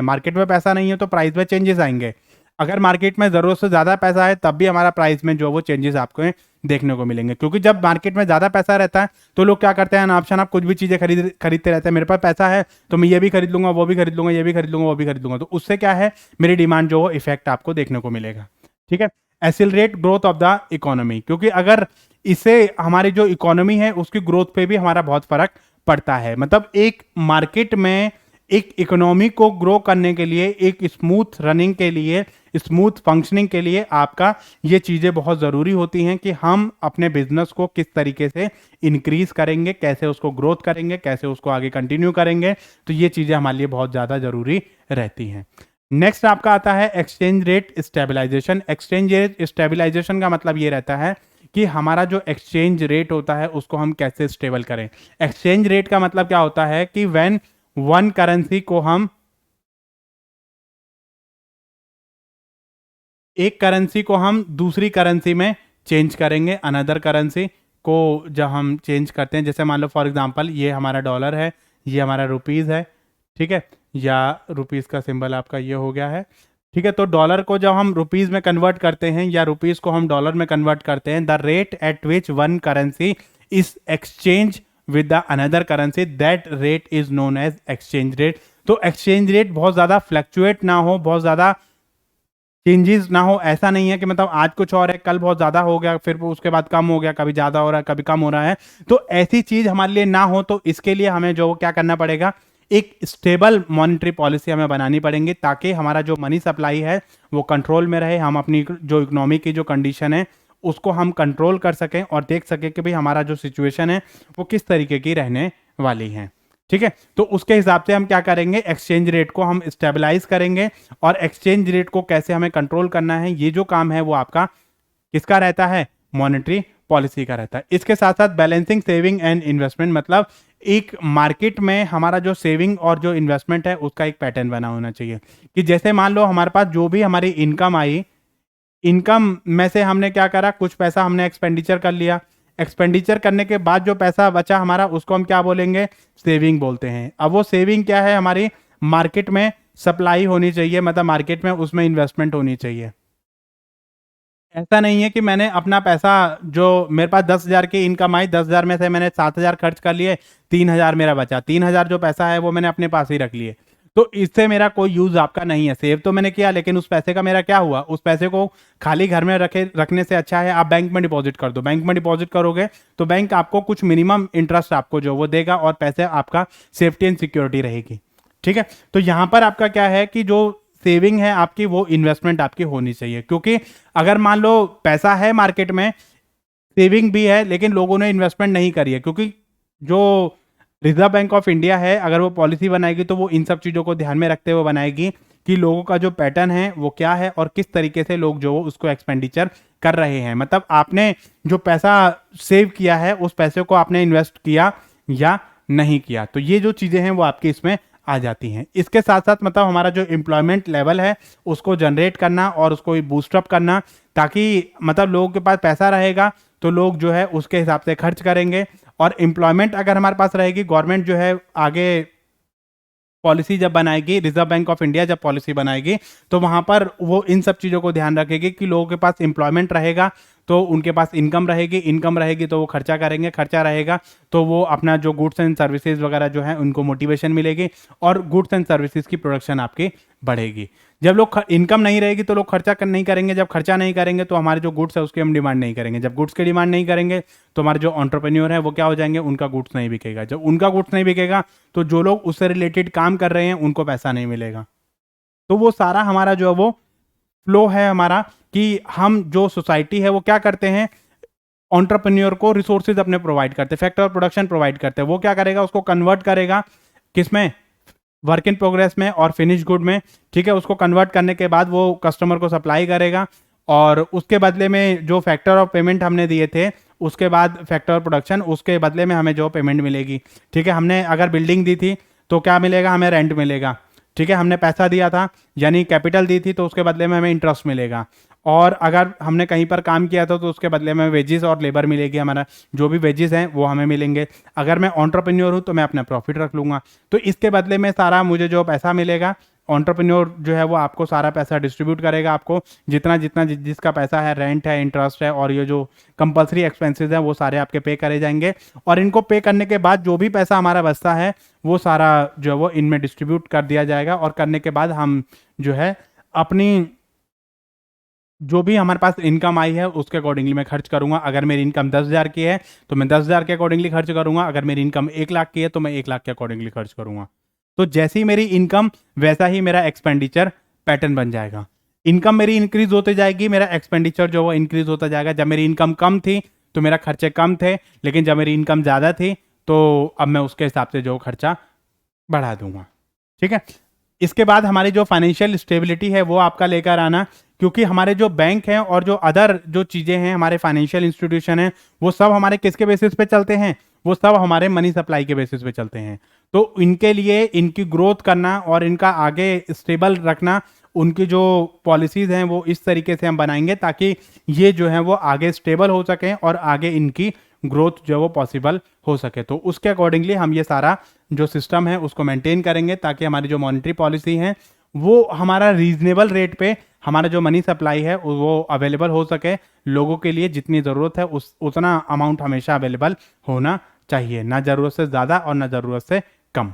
है तो प्राइस में चेंजेस आएंगे। अगर मार्केट में ज़रूरत से ज़्यादा पैसा है तब भी हमारा प्राइस में जो वो चेंजेस आपको देखने को मिलेंगे। क्योंकि जब मार्केट में ज़्यादा पैसा रहता है तो लोग क्या करते हैं, ऑप्शन आप कुछ भी चीज़ें खरीदते रहते हैं। मेरे पास पैसा है तो मैं ये भी खरीद लूंगा, वो भी खरीद लूंगा, ये भी खरीद लूंगा, वो भी खरीद लूंगा। तो उससे क्या है, मेरी डिमांड जो वो इफेक्ट आपको देखने को मिलेगा। ठीक है। Accelerate growth of the economy, क्योंकि अगर इससे हमारी जो इकोनॉमी है उसकी ग्रोथ पे भी हमारा बहुत फर्क पड़ता है। मतलब एक मार्केट में एक इकोनॉमी को ग्रो करने के लिए, एक स्मूथ रनिंग के लिए, स्मूथ फंक्शनिंग के लिए आपका ये चीज़ें बहुत ज़रूरी होती हैं कि हम अपने बिजनेस को किस तरीके से इंक्रीज करेंगे, कैसे उसको ग्रोथ करेंगे, कैसे उसको आगे कंटिन्यू करेंगे। तो ये चीज़ें हमारे लिए बहुत ज़्यादा ज़रूरी रहती हैं। नेक्स्ट आपका आता है exchange rate stabilization. Exchange rate stabilization का मतलब ये रहता है कि हमारा जो एक्सचेंज रेट होता है उसको हम कैसे स्टेबल करें। एक्सचेंज रेट का मतलब क्या होता है कि व्हेन वन करेंसी को हम एक करेंसी को हम दूसरी करेंसी में चेंज करेंगे। अनदर करेंसी को जब हम चेंज करते हैं, जैसे मान लो फॉर एग्जांपल ये हमारा डॉलर है, ये हमारा रुपीज़ है, ठीक है, या रुपीज़ का सिंबल आपका ये हो गया है, ठीक है। तो डॉलर को जब हम रुपीज़ में कन्वर्ट करते हैं या रुपीज़ को हम डॉलर में कन्वर्ट करते हैं, the rate at which one currency is exchange with the another currency, that rate is known as exchange rate. तो एक्सचेंज रेट बहुत ज़्यादा फ्लक्चुएट ना हो, बहुत ज़्यादा चेंजेस ना हो। ऐसा नहीं है कि मतलब आज कुछ और है, कल बहुत ज़्यादा हो गया, फिर उसके बाद कम हो गया, कभी ज़्यादा हो रहा है, कभी कम हो रहा है। तो ऐसी चीज़ हमारे लिए ना हो, तो इसके लिए हमें जो क्या करना पड़ेगा, एक स्टेबल मॉनेटरी पॉलिसी हमें बनानी पड़ेंगी ताकि हमारा जो मनी सप्लाई है वो कंट्रोल में रहे, हम अपनी जो इकोनॉमी की जो कंडीशन है उसको हम कंट्रोल कर सकें और देख सकें कि भाई हमारा जो सिचुएशन है वो किस तरीके की रहने वाली है। ठीक है, तो उसके हिसाब से हम क्या करेंगे, एक्सचेंज रेट को हम स्टेबलाइज करेंगे और एक्सचेंज रेट को कैसे हमें कंट्रोल करना है, ये जो काम है वो आपका किसका रहता है, मॉनेटरी पॉलिसी का रहता है। इसके साथ साथ बैलेंसिंग सेविंग एंड इन्वेस्टमेंट, मतलब एक मार्केट में हमारा जो सेविंग और जो इन्वेस्टमेंट है उसका एक पैटर्न बना होना चाहिए कि जैसे मान लो हमारे पास जो भी हमारी इनकम आई, इनकम में से हमने क्या करा, कुछ पैसा हमने एक्सपेंडिचर कर लिया, एक्सपेंडिचर करने के बाद जो पैसा बचा हमारा उसको हम क्या बोलेंगे, सेविंग बोलते हैं। अब वो सेविंग क्या है, हमारी मार्केट में सप्लाई होनी चाहिए, मतलब मार्केट में उसमें इन्वेस्टमेंट होनी चाहिए। ऐसा नहीं है कि मैंने अपना पैसा, जो मेरे पास 10,000 की इनकम आई, 10,000 में से मैंने 7,000 खर्च कर लिए, 3,000 मेरा बचा, 3,000 जो पैसा है वो मैंने अपने पास ही रख लिए, तो इससे मेरा कोई यूज आपका नहीं है। सेव तो मैंने किया लेकिन उस पैसे का मेरा क्या हुआ, उस पैसे को खाली घर में रखने से अच्छा है आप बैंक में डिपॉजिट कर दो। बैंक में डिपॉजिट करोगे तो बैंक आपको कुछ मिनिमम इंटरेस्ट आपको जो वो देगा और पैसे आपका सेफ्टी एंड सिक्योरिटी रहेगी। ठीक है, तो यहां पर आपका क्या है कि जो सेविंग है आपकी वो इन्वेस्टमेंट आपकी होनी चाहिए, क्योंकि अगर मान लो पैसा है मार्केट में, सेविंग भी है लेकिन लोगों ने इन्वेस्टमेंट नहीं करी है, क्योंकि जो रिजर्व बैंक ऑफ इंडिया है अगर वो पॉलिसी बनाएगी तो वो इन सब चीज़ों को ध्यान में रखते हुए बनाएगी कि लोगों का जो पैटर्न है वो क्या है और किस तरीके से लोग जो उसको एक्सपेंडिचर कर रहे हैं, मतलब आपने जो पैसा सेव किया है उस पैसे को आपने इन्वेस्ट किया या नहीं किया, तो ये जो चीज़ें हैं वो आपकी इसमें आ जाती हैं। इसके साथ साथ मतलब हमारा जो एम्प्लॉयमेंट लेवल है उसको जनरेट करना और उसको बूस्टअप करना, ताकि मतलब लोगों के पास पैसा रहेगा तो लोग जो है उसके हिसाब से खर्च करेंगे, और एम्प्लॉयमेंट अगर हमारे पास रहेगी, गवर्नमेंट जो है आगे पॉलिसी जब बनाएगी, रिजर्व बैंक ऑफ इंडिया जब पॉलिसी बनाएगी तो वहां पर वो इन सब चीज़ों को ध्यान रखेगी कि लोगों के पास एम्प्लॉयमेंट रहेगा तो उनके पास इनकम रहेगी, इनकम रहेगी तो वो खर्चा करेंगे, खर्चा रहेगा तो वो अपना जो गुड्स एंड सर्विसेज वगैरह जो है उनको मोटिवेशन मिलेगी और गुड्स एंड सर्विसेज की प्रोडक्शन आपकी बढ़ेगी। जब लोग इनकम नहीं रहेगी तो लोग खर्चा नहीं करेंगे, जब खर्चा नहीं करेंगे तो हमारे जो गुड्स है उसकी हम डिमांड नहीं करेंगे, जब गुड्स की डिमांड नहीं करेंगे तो हमारे जो एंटरप्रेन्योर है वो क्या हो जाएंगे, उनका गुड्स नहीं बिकेगा, जब उनका गुड्स नहीं बिकेगा तो जो लोग उससे रिलेटेड काम कर रहे हैं उनको पैसा नहीं मिलेगा। तो वो सारा हमारा जो है वो फ्लो है हमारा कि हम जो सोसाइटी है वो क्या करते हैं, एंटरप्रेन्योर को रिसोर्सेज अपने प्रोवाइड करते हैं, फैक्टर प्रोडक्शन प्रोवाइड करते हैं, वो क्या करेगा उसको कन्वर्ट करेगा किसमें, वर्क इन प्रोग्रेस में और फिनिश गुड में। ठीक है, उसको कन्वर्ट करने के बाद वो कस्टमर को सप्लाई करेगा और उसके बदले में जो फैक्टर ऑफ पेमेंट हमने दिए थे, उसके बाद फैक्टर ऑफ प्रोडक्शन, उसके बदले में हमें जो पेमेंट मिलेगी। ठीक है, हमने अगर बिल्डिंग दी थी तो क्या मिलेगा, हमें रेंट मिलेगा। ठीक है, हमने पैसा दिया था यानी कैपिटल दी थी तो उसके बदले में हमें इंटरेस्ट मिलेगा, और अगर हमने कहीं पर काम किया था तो उसके बदले में वेजेस और लेबर मिलेगी, हमारा जो भी वेजेस हैं वो हमें मिलेंगे। अगर मैं एंटरप्रेन्योर हूँ तो मैं अपना प्रॉफिट रख लूँगा, तो इसके बदले में सारा मुझे जो पैसा मिलेगा, एंटरप्रेन्योर जो है वो आपको सारा पैसा डिस्ट्रीब्यूट करेगा, आपको जितना जितना जिसका पैसा है, रेंट है, इंटरेस्ट है और ये जो कंपल्सरी एक्सपेंसेस है वो सारे आपके पे करे जाएंगे, और इनको पे करने के बाद जो भी पैसा हमारा बचता है वो सारा जो है वो इनमें डिस्ट्रीब्यूट कर दिया जाएगा, और करने के बाद हम जो है अपनी जो भी हमारे पास इनकम आई है उसके अकॉर्डिंगली मैं खर्च करूंगा। अगर मेरी इनकम 10,000 की है तो मैं 10,000 के अकॉर्डिंगली खर्च करूंगा, अगर मेरी इनकम 1,00,000 की है तो मैं 1,00,000 के अकॉर्डिंगली खर्च करूंगा। तो जैसी ही मेरी इनकम वैसा ही मेरा एक्सपेंडिचर पैटर्न बन जाएगा। इनकम मेरी इंक्रीज होते जाएगी, मेरा एक्सपेंडिचर जो वो इंक्रीज होता जाएगा। जब मेरी इनकम कम थी तो मेरा खर्चे कम थे, लेकिन जब मेरी इनकम ज़्यादा थी तो अब मैं उसके हिसाब से जो खर्चा बढ़ा दूंगा। ठीक है, इसके बाद हमारी जो फाइनेंशियल स्टेबिलिटी है वो आपका लेकर आना, क्योंकि हमारे जो बैंक हैं और जो अदर जो चीज़ें हैं, हमारे फाइनेंशियल इंस्टीट्यूशन हैं, वो सब हमारे किसके बेसिस पे चलते हैं, वो सब हमारे मनी सप्लाई के बेसिस पे चलते हैं। तो इनके लिए इनकी ग्रोथ करना और इनका आगे स्टेबल रखना, उनकी जो पॉलिसीज़ हैं वो इस तरीके से हम बनाएंगे ताकि ये जो है वो आगे स्टेबल हो सकें और आगे इनकी ग्रोथ जो है वो पॉसिबल हो सके। तो उसके अकॉर्डिंगली हम ये सारा जो सिस्टम है उसको मेंटेन करेंगे ताकि हमारी जो मॉनेटरी पॉलिसी है वो हमारा रीजनेबल रेट पे हमारा जो मनी सप्लाई है वो अवेलेबल हो सके। लोगों के लिए जितनी ज़रूरत है उतना अमाउंट हमेशा अवेलेबल होना चाहिए, ना ज़रूरत से ज़्यादा और ना ज़रूरत से कम।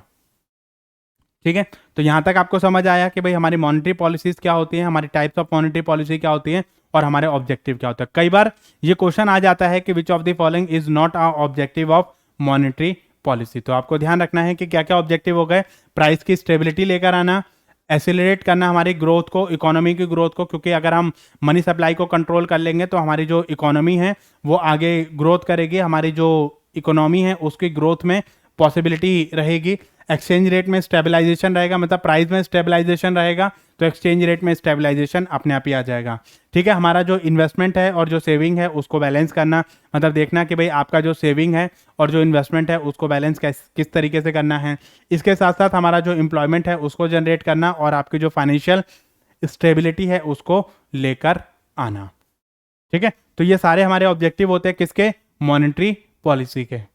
ठीक है, तो यहाँ तक आपको समझ आया कि भाई हमारी मॉनेटरी पॉलिसीज़ क्या होती हैं, हमारी टाइप्स ऑफ मॉनेटरी पॉलिसी क्या होती हैं और हमारे ऑब्जेक्टिव क्या होता है। कई बार ये क्वेश्चन आ जाता है कि विच of the following is not a objective of monetary policy. तो आपको ध्यान रखना है कि क्या क्या ऑब्जेक्टिव हो गए, प्राइस की स्टेबिलिटी लेकर आना, एसिलरेट करना हमारी ग्रोथ को, इकोनॉमी की ग्रोथ को, क्योंकि अगर हम मनी सप्लाई को कंट्रोल कर लेंगे तो हमारी जो इकोनॉमी है वो आगे ग्रोथ करेगी, हमारी जो इकोनॉमी है उसकी ग्रोथ में पॉसिबिलिटी रहेगी। एक्सचेंज रेट में स्टेबलाइजेशन रहेगा, मतलब प्राइस में स्टेबलाइजेशन रहेगा तो एक्सचेंज रेट में स्टेबलाइजेशन अपने आप ही आ जाएगा। ठीक है, हमारा जो इन्वेस्टमेंट है और जो सेविंग है उसको बैलेंस करना, मतलब देखना कि भाई आपका जो सेविंग है और जो इन्वेस्टमेंट है उसको बैलेंस किस तरीके से करना है। इसके साथ साथ हमारा जो एम्प्लॉयमेंट है उसको जनरेट करना और आपकी जो फाइनेंशियल स्टेबिलिटी है उसको लेकर आना। ठीक है, तो ये सारे हमारे ऑब्जेक्टिव होते हैं किसके, मॉनेटरी पॉलिसी के।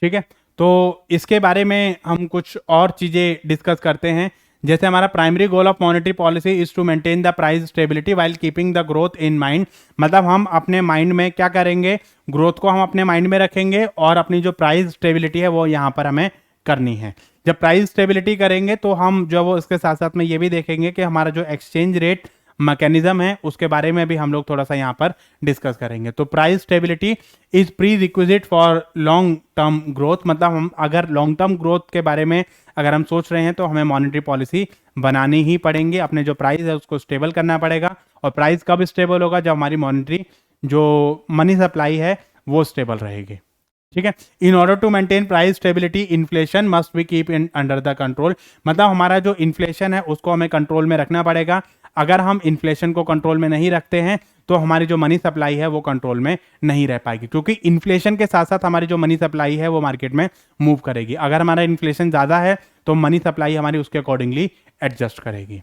ठीक है, तो इसके बारे में हम कुछ और चीज़ें डिस्कस करते हैं। जैसे हमारा primary goal of monetary policy is to maintain the price stability while keeping the growth in mind, मतलब हम अपने माइंड में क्या करेंगे, ग्रोथ को हम अपने माइंड में रखेंगे और अपनी जो प्राइस स्टेबिलिटी है वो यहाँ पर हमें करनी है। जब प्राइस स्टेबिलिटी करेंगे तो हम जो वो इसके साथ साथ में ये भी देखेंगे कि हमारा जो एक्सचेंज रेट मैकेनिज्म है उसके बारे में भी हम लोग थोड़ा सा यहाँ पर डिस्कस करेंगे। तो price stability is pre requisite for long term growth, मतलब हम अगर लॉन्ग टर्म ग्रोथ के बारे में अगर हम सोच रहे हैं तो हमें मॉनेटरी पॉलिसी बनानी ही पड़ेंगे, अपने जो प्राइस है उसको स्टेबल करना पड़ेगा। और प्राइस कब स्टेबल होगा, जब हमारी मॉनेटरी जो मनी सप्लाई है वो स्टेबल रहेगी। ठीक है, in order to maintain price stability inflation must be keep in under the control, मतलब हमारा जो इन्फ्लेशन है उसको हमें कंट्रोल में रखना पड़ेगा। अगर हम इन्फ्लेशन को कंट्रोल में नहीं रखते हैं तो हमारी जो मनी सप्लाई है वो कंट्रोल में नहीं रह पाएगी, क्योंकि इन्फ्लेशन के साथ साथ हमारी जो मनी सप्लाई है वो मार्केट में मूव करेगी। अगर हमारा इन्फ्लेशन ज़्यादा है तो मनी सप्लाई हमारी उसके अकॉर्डिंगली एडजस्ट करेगी।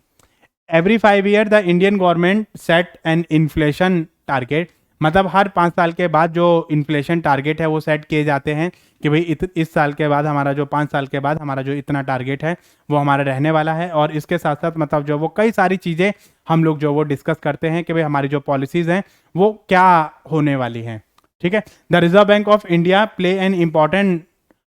Every 5 year the Indian government set an inflation target, मतलब हर 5 साल के बाद जो इन्फ्लेशन टारगेट है वो सेट किए जाते हैं कि भाई इस साल के बाद हमारा जो 5 साल के बाद हमारा जो इतना टारगेट है वो हमारा रहने वाला है। और इसके साथ साथ मतलब जो वो कई सारी चीज़ें हम लोग जो वो डिस्कस करते हैं कि भाई हमारी जो पॉलिसीज़ हैं वो क्या होने वाली हैं। ठीक है, the Reserve bank of India play an important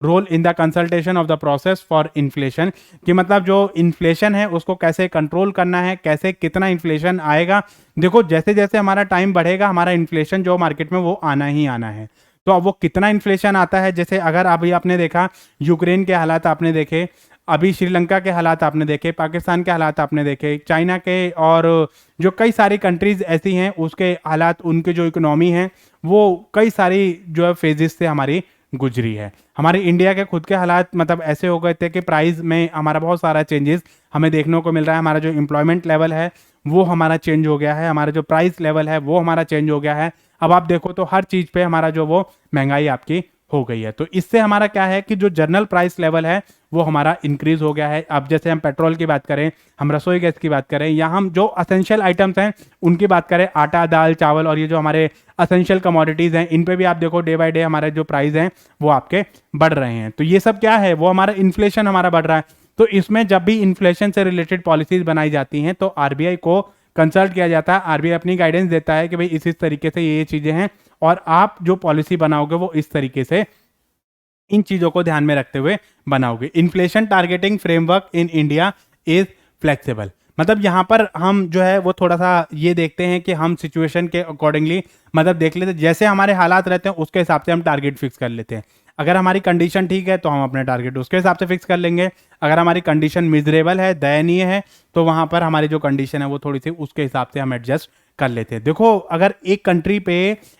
role in the consultation of the process for inflation, कि मतलब जो इन्फ्लेशन है उसको कैसे कंट्रोल करना है, कैसे कितना इन्फ्लेशन आएगा। देखो जैसे जैसे हमारा टाइम बढ़ेगा हमारा इन्फ्लेशन जो मार्केट में वो आना ही आना है, तो अब वो कितना इन्फ्लेशन आता है, जैसे अगर अभी आपने देखा यूक्रेन के हालात आपने देखे, अभी श्रीलंका के हालात आपने देखे, पाकिस्तान के हालात आपने देखे, चाइना के, और जो कई सारी कंट्रीज ऐसी हैं उसके हालात, उनके जो इकोनॉमी है वो कई सारी जो है फेजेस से हमारी गुजरी है। हमारे इंडिया के खुद के हालात मतलब ऐसे हो गए थे कि प्राइस में हमारा बहुत सारा चेंजेस हमें देखने को मिल रहा है। हमारा जो एम्प्लॉयमेंट लेवल है वो हमारा चेंज हो गया है, हमारा जो प्राइस लेवल है वो हमारा चेंज हो गया है। अब आप देखो तो हर चीज़ पे हमारा जो वो महंगाई आपकी हो गई है। तो इससे हमारा क्या है कि जो जनरल प्राइस लेवल है वो हमारा इंक्रीज हो गया है। अब जैसे हम पेट्रोल की बात करें, हम रसोई गैस की बात करें, या हम जो असेंशियल आइटम्स हैं उनकी बात करें, आटा, दाल, चावल और ये जो हमारे असेंशियल कमोडिटीज़ हैं, इन पे भी आप देखो डे बाय डे हमारे जो प्राइस हैं वो आपके बढ़ रहे हैं। तो ये सब क्या है, वो हमारा इन्फ्लेशन हमारा बढ़ रहा है। तो इसमें जब भी इन्फ्लेशन से रिलेटेड पॉलिसीज बनाई जाती हैं तो आरबीआई को कंसल्ट किया जाता है। आरबीआई अपनी गाइडेंस देता है कि भाई इस तरीके से ये चीज़ें हैं और आप जो पॉलिसी बनाओगे वो इस तरीके से इन चीज़ों को ध्यान में रखते हुए बनाओगे। Inflation targeting framework in India is flexible, मतलब यहाँ पर हम जो है वो थोड़ा सा ये देखते हैं कि हम सिचुएशन के अकॉर्डिंगली मतलब देख लेते हैं, जैसे हमारे हालात रहते हैं उसके हिसाब से हम टारगेट फिक्स कर लेते हैं। अगर हमारी कंडीशन ठीक है तो हम अपने टारगेट उसके हिसाब से फिक्स कर लेंगे। अगर हमारी कंडीशन मिजरेबल है, दयनीय है, तो वहाँ पर हमारी जो कंडीशन है वो थोड़ी सी उसके हिसाब से हम एडजस्ट कर लेते हैं। देखो अगर एक कंट्री पे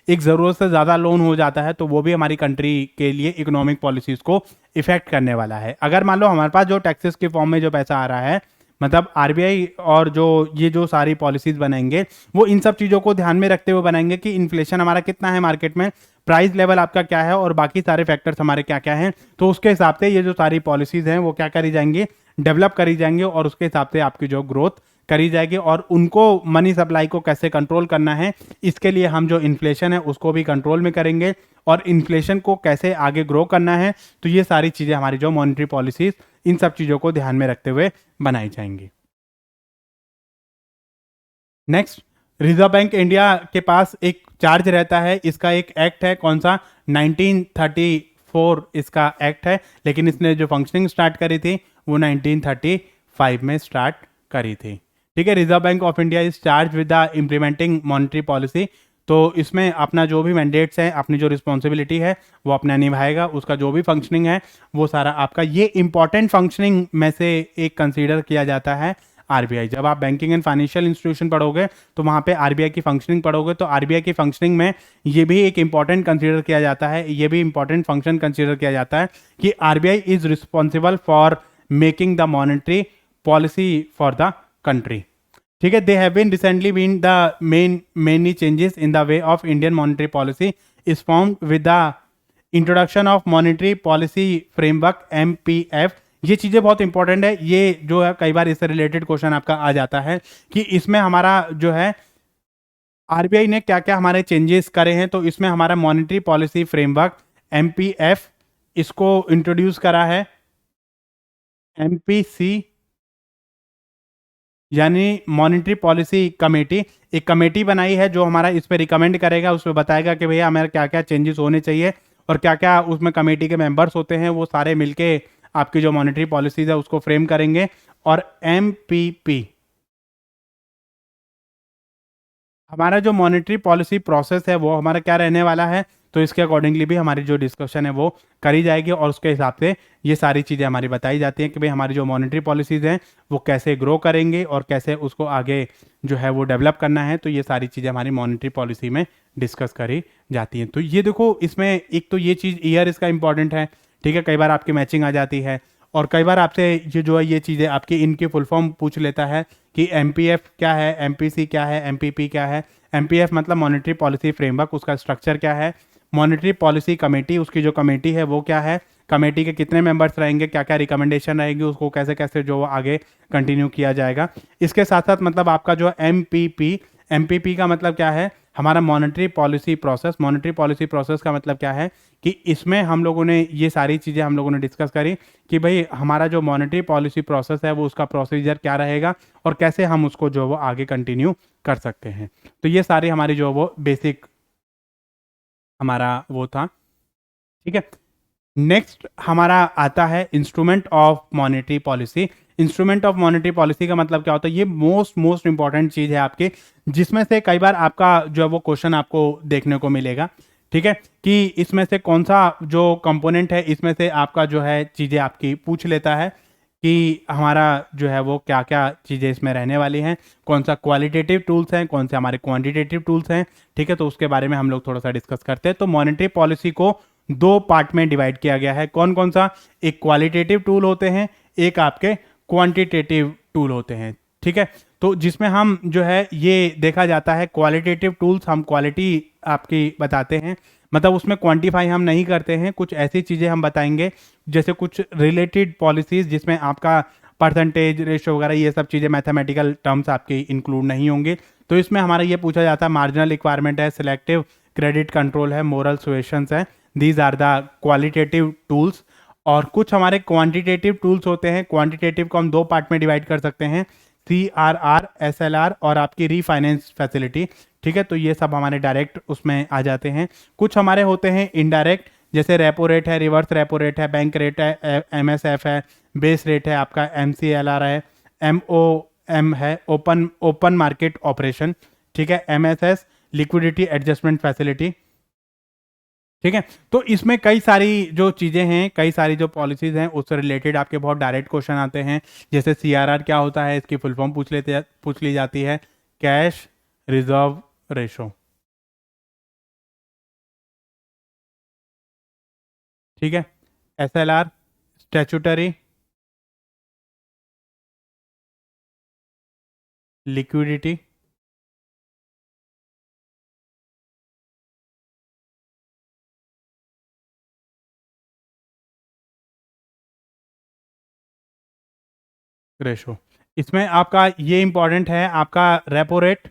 एक ज़रूरत से ज़्यादा लोन हो जाता है तो वो भी हमारी कंट्री के लिए इकोनॉमिक पॉलिसीज़ को इफेक्ट करने वाला है। अगर मान लो हमारे पास जो टैक्सेस के फॉर्म में जो पैसा आ रहा है, मतलब आरबीआई और जो ये जो सारी पॉलिसीज़ बनाएंगे वो इन सब चीज़ों को ध्यान में रखते हुए बनाएंगे कि इन्फ्लेशन हमारा कितना है मार्केट में, प्राइस लेवल आपका क्या है और बाकी सारे फैक्टर्स हमारे क्या क्या हैं। तो उसके हिसाब से ये जो सारी पॉलिसीज़ हैं वो क्या करी जाएंगी, डेवलप करी जाएंगी और उसके हिसाब से आपकी जो ग्रोथ करी जाएगी। और उनको मनी सप्लाई को कैसे कंट्रोल करना है, इसके लिए हम जो इन्फ्लेशन है उसको भी कंट्रोल में करेंगे और इन्फ्लेशन को कैसे आगे ग्रो करना है। तो ये सारी चीज़ें हमारी जो मॉनेटरी पॉलिसीज इन सब चीज़ों को ध्यान में रखते हुए बनाई जाएंगी। नेक्स्ट, रिजर्व बैंक इंडिया के पास एक चार्ज रहता है, इसका एक एक्ट है, कौन सा, 1934 इसका एक्ट है, लेकिन इसने जो फंक्शनिंग स्टार्ट करी थी वो 1935 में स्टार्ट करी थी। ठीक है, reserve bank of India is charge with the implementing monetary policy. तो इसमें अपना जो भी मैंडेट्स है, अपनी जो रिस्पॉन्सिबिलिटी है वो अपना निभाएगा, उसका जो भी फंक्शनिंग है वो सारा आपका, ये इंपॉर्टेंट फंक्शनिंग में से एक कंसीडर किया जाता है आरबीआई। जब आप बैंकिंग एंड फाइनेंशियल इंस्टीट्यूशन पढ़ोगे तो वहाँ पे आरबीआई की फंक्शनिंग पढ़ोगे, तो आरबीआई की फंक्शनिंग में ये भी एक इंपॉर्टेंट कंसीडर किया जाता है, ये भी इंपॉर्टेंट फंक्शन कंसीडर किया जाता है कि RBI is responsible for making the monetary policy for the country. ठीक है, they have been recently been the many changes in the way of Indian monetary policy is formed with the introduction of monetary policy framework MPF. ये चीज़ें बहुत important है, ये जो है कई बार इससे रिलेटेड क्वेश्चन आपका आ जाता है कि इसमें हमारा जो है आरबीआई ने क्या क्या हमारे चेंजेस करे हैं। तो इसमें हमारा मॉनेटरी पॉलिसी फ्रेमवर्क एमपीएफ इसको इंट्रोड्यूस करा है, एमपीसी यानी मॉनेटरी पॉलिसी कमेटी, एक कमेटी बनाई है जो हमारा इस पे रिकमेंड करेगा, उस पर बताएगा कि भैया हमारे क्या क्या चेंजेस होने चाहिए और क्या क्या उसमें कमेटी के मेंबर्स होते हैं, वो सारे मिलके आपकी जो मॉनेटरी पॉलिसीज है उसको फ्रेम करेंगे। और एमपीपी हमारा जो मॉनेटरी पॉलिसी प्रोसेस है वो हमारा क्या रहने वाला है, तो इसके अकॉर्डिंगली भी हमारी जो डिस्कशन है वो करी जाएगी और उसके हिसाब से ये सारी चीज़ें हमारी बताई जाती हैं कि भाई हमारी जो मॉनेटरी पॉलिसीज़ हैं वो कैसे ग्रो करेंगे और कैसे उसको आगे जो है वो डेवलप करना है। तो ये सारी चीज़ें हमारी मॉनेटरी पॉलिसी में डिस्कस करी जाती हैं। तो ये देखो, इसमें एक तो ये चीज़ ईयर इसका इंपॉर्टेंट है, ठीक है, कई बार आपकी मैचिंग आ जाती है और कई बार आपसे ये जो है ये चीज़ें आपकी इनकी फुल फॉर्म पूछ लेता है कि एमपीएफ क्या है, एमपीसी क्या है, एमपीपी क्या है। एमपीएफ मतलब मॉनेटरी पॉलिसी फ्रेमवर्क, उसका स्ट्रक्चर क्या है। मॉनेटरी पॉलिसी कमेटी, उसकी जो कमेटी है वो क्या है, कमेटी के कितने मेंबर्स रहेंगे, क्या क्या रिकमेंडेशन रहेंगी, उसको कैसे कैसे जो आगे कंटिन्यू किया जाएगा। इसके साथ साथ मतलब आपका जो एमपीपी, एमपीपी का मतलब क्या है, हमारा monetary policy process. Monetary policy process का मतलब क्या है कि इसमें हम लोगों ने ये सारी चीज़ें हम लोगों ने डिस्कस करी कि भाई हमारा जो मॉनेटरी पॉलिसी प्रोसेस है वो उसका प्रोसीजर क्या रहेगा और कैसे हम उसको जो वो आगे कंटिन्यू कर सकते हैं। तो ये सारी हमारी जो वो बेसिक हमारा वो था, ठीक है। नेक्स्ट हमारा आता है instrument of monetary policy. Instrument of monetary policy का मतलब क्या होता है, ये मोस्ट इंपॉर्टेंट चीज़ है आपकी, जिसमें से कई बार आपका जो है वो क्वेश्चन आपको देखने को मिलेगा, ठीक है, कि इसमें से कौन सा जो कंपोनेंट है इसमें से आपका जो है चीज़ें आपकी पूछ लेता है कि हमारा जो है वो क्या क्या चीज़ें इसमें रहने वाली हैं, कौन सा क्वालिटेटिव टूल्स हैं, कौन से हमारे क्वांटिटेटिव टूल्स हैं, ठीक है। तो उसके बारे में हम लोग थोड़ा सा डिस्कस करते हैं। तो मॉनेटरी पॉलिसी को दो पार्ट में डिवाइड किया गया है। कौन कौन सा, एक क्वालिटेटिव टूल होते हैं, एक आपके क्वांटिटेटिव टूल होते हैं, ठीक है। तो जिसमें हम जो है ये देखा जाता है क्वालिटेटिव टूल्स, हम क्वालिटी आपकी बताते हैं, मतलब उसमें क्वांटिफाई हम नहीं करते हैं, कुछ ऐसी चीज़ें हम बताएंगे जैसे कुछ रिलेटेड पॉलिसीज़ जिसमें आपका परसेंटेज रेशो वगैरह ये सब चीज़ें मैथमेटिकल टर्म्स आपके इंक्लूड नहीं होंगे। तो इसमें हमारा ये पूछा जाता है मार्जिनल रिक्वायरमेंट है, सिलेक्टिव क्रेडिट कंट्रोल है, मोरल सुएशंस है, these are the qualitative tools. और कुछ हमारे क्वांटिटेटिव टूल्स होते हैं। क्वांटिटेटिव को हम दो पार्ट में डिवाइड कर सकते हैं, CRR, SLR और आपकी रीफाइनेंस फैसिलिटी, ठीक है। तो ये सब हमारे डायरेक्ट उसमें आ जाते हैं। कुछ हमारे होते हैं इनडायरेक्ट, जैसे रेपो रेट है, रिवर्स रेपो रेट है, बैंक रेट है, MSF है, बेस रेट है, आपका MCLR है, MOM है, ओपन मार्केट ऑपरेशन, ठीक है, MSS लिक्विडिटी एडजस्टमेंट फैसिलिटी, ठीक है। तो इसमें कई सारी जो चीज़ें हैं, कई सारी जो पॉलिसीज हैं उससे रिलेटेड आपके बहुत डायरेक्ट क्वेश्चन आते हैं। जैसे CRR क्या होता है, इसकी फुल फॉर्म पूछ ली जाती है, कैश रिजर्व रेशो, ठीक है। SLR statutory liquidity, ratio. इसमें आपका ये इंपॉर्टेंट है, आपका repo rate,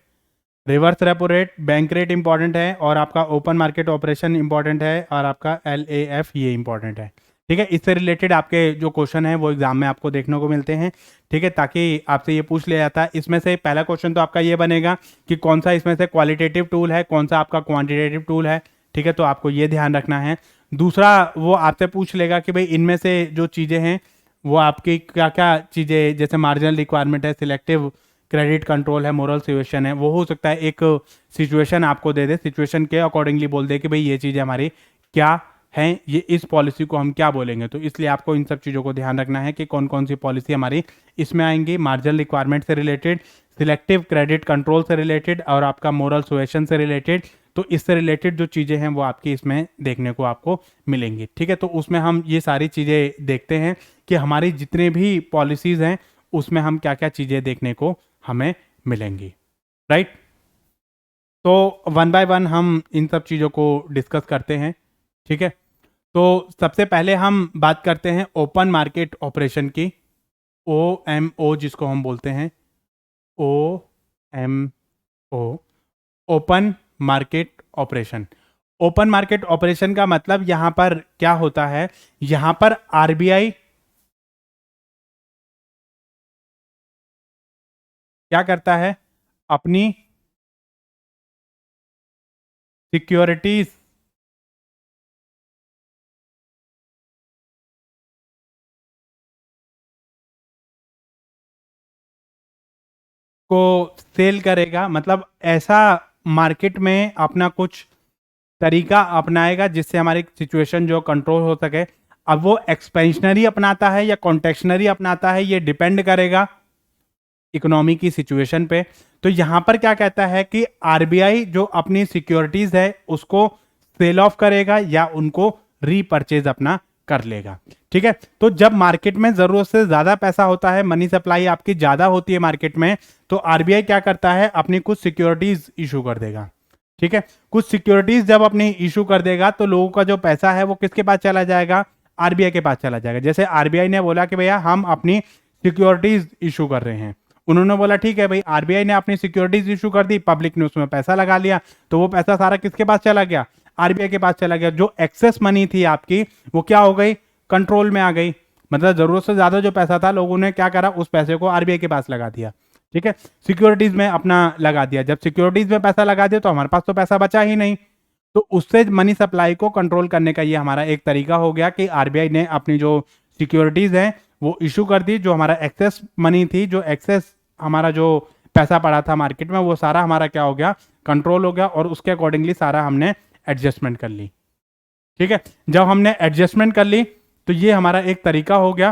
reverse repo rate, bank rate important है और आपका ओपन मार्केट ऑपरेशन इंपॉर्टेंट है और आपका LAF ये इंपॉर्टेंट है, ठीक है। इससे रिलेटेड आपके जो क्वेश्चन है वो एग्जाम में आपको देखने को मिलते हैं, ठीक है, ताकि आपसे ये पूछ लिया जाता है। इसमें से पहला क्वेश्चन तो आपका ये बनेगा कि कौन सा इसमें से क्वालिटेटिव टूल है, कौन सा आपका क्वांटिटेटिव टूल है, ठीक है। तो आपको ये ध्यान रखना है। दूसरा वो आपसे पूछ लेगा कि भाई इनमें से जो चीज़ें हैं वो आपकी क्या क्या चीज़ें, जैसे मार्जिनल रिक्वायरमेंट है, सिलेक्टिव क्रेडिट कंट्रोल है, मोरल सिचुएशन है, वो हो सकता है एक सिचुएशन आपको दे दे, सिचुएशन के अकॉर्डिंगली बोल दे कि भाई ये चीज़ें हमारी क्या हैं, ये इस पॉलिसी को हम क्या बोलेंगे। तो इसलिए आपको इन सब चीज़ों को ध्यान रखना है कि कौन कौन सी पॉलिसी हमारी इसमें आएंगी, मार्जिनल रिक्वायरमेंट से रिलेटेड, सिलेक्टिव क्रेडिट कंट्रोल से रिलेटेड और आपका मोरल सुएशन से रिलेटेड। तो इससे रिलेटेड जो चीज़ें हैं वो आपकी इसमें देखने को आपको मिलेंगी। ठीक है, तो उसमें हम ये सारी चीज़ें देखते हैं कि हमारी जितने भी पॉलिसीज़ हैं उसमें हम क्या क्या चीज़ें देखने को हमें मिलेंगी। राइट, तो वन बाय वन हम इन सब चीज़ों को डिस्कस करते हैं। ठीक है, तो सबसे पहले हम बात करते हैं ओपन मार्केट ऑपरेशन की, OMO जिसको हम बोलते हैं, OMO, open market operation. Open market operation का मतलब यहां पर क्या होता है, यहां पर आरबीआई क्या करता है, अपनी सिक्योरिटीज को सेल करेगा, मतलब ऐसा मार्केट में अपना कुछ तरीका अपनाएगा जिससे हमारी सिचुएशन जो कंट्रोल हो सके। अब वो एक्सपेंशनरी अपनाता है या कॉन्टेक्शनरी अपनाता है, ये डिपेंड करेगा इकोनॉमी की सिचुएशन पे। तो यहां पर क्या कहता है कि आरबीआई जो अपनी सिक्योरिटीज है उसको सेल ऑफ करेगा या उनको रीपर्चेज अपना कर लेगा। ठीक है, तो जब मार्केट में जरूरत से ज्यादा पैसा होता है, मनी सप्लाई आपकी ज्यादा होती है मार्केट में, तो आरबीआई क्या करता है, अपनी कुछ सिक्योरिटीज इशू कर देगा। ठीक है, कुछ सिक्योरिटीज जब अपनी इशू कर देगा तो लोगों का जो पैसा है वो किसके पास चला जाएगा, आरबीआई के पास चला जाएगा। जैसे आरबीआई ने बोला कि भैया हम अपनी सिक्योरिटीज इशू कर रहे हैं, उन्होंने बोला ठीक है भाई, आरबीआई ने अपनी सिक्योरिटीज इशू कर दी, पब्लिक ने उसमें पैसा लगा लिया, तो वो पैसा सारा किसके पास चला गया, आरबीआई के पास चला गया। जो एक्सेस मनी थी आपकी वो क्या हो गई, कंट्रोल में आ गई। मतलब जरूरत से ज्यादा जो पैसा था लोगों ने क्या करा, उस पैसे को आरबीआई के पास लगा दिया। ठीक है, सिक्योरिटीज में अपना लगा दिया। जब सिक्योरिटीज में पैसा लगा दिया तो हमारे पास तो पैसा बचा ही नहीं, तो उससे मनी सप्लाई को कंट्रोल करने का ये हमारा एक तरीका हो गया कि आरबीआई ने अपनी जो सिक्योरिटीज हैं वो इशू कर दी। जो हमारा एक्सेस मनी थी, जो एक्सेस हमारा जो पैसा पड़ा था मार्केट में, वो सारा हमारा क्या हो गया, कंट्रोल हो गया, और उसके अकॉर्डिंगली सारा हमने एडजस्टमेंट कर ली। ठीक है, जब हमने एडजस्टमेंट कर ली तो ये हमारा एक तरीका हो गया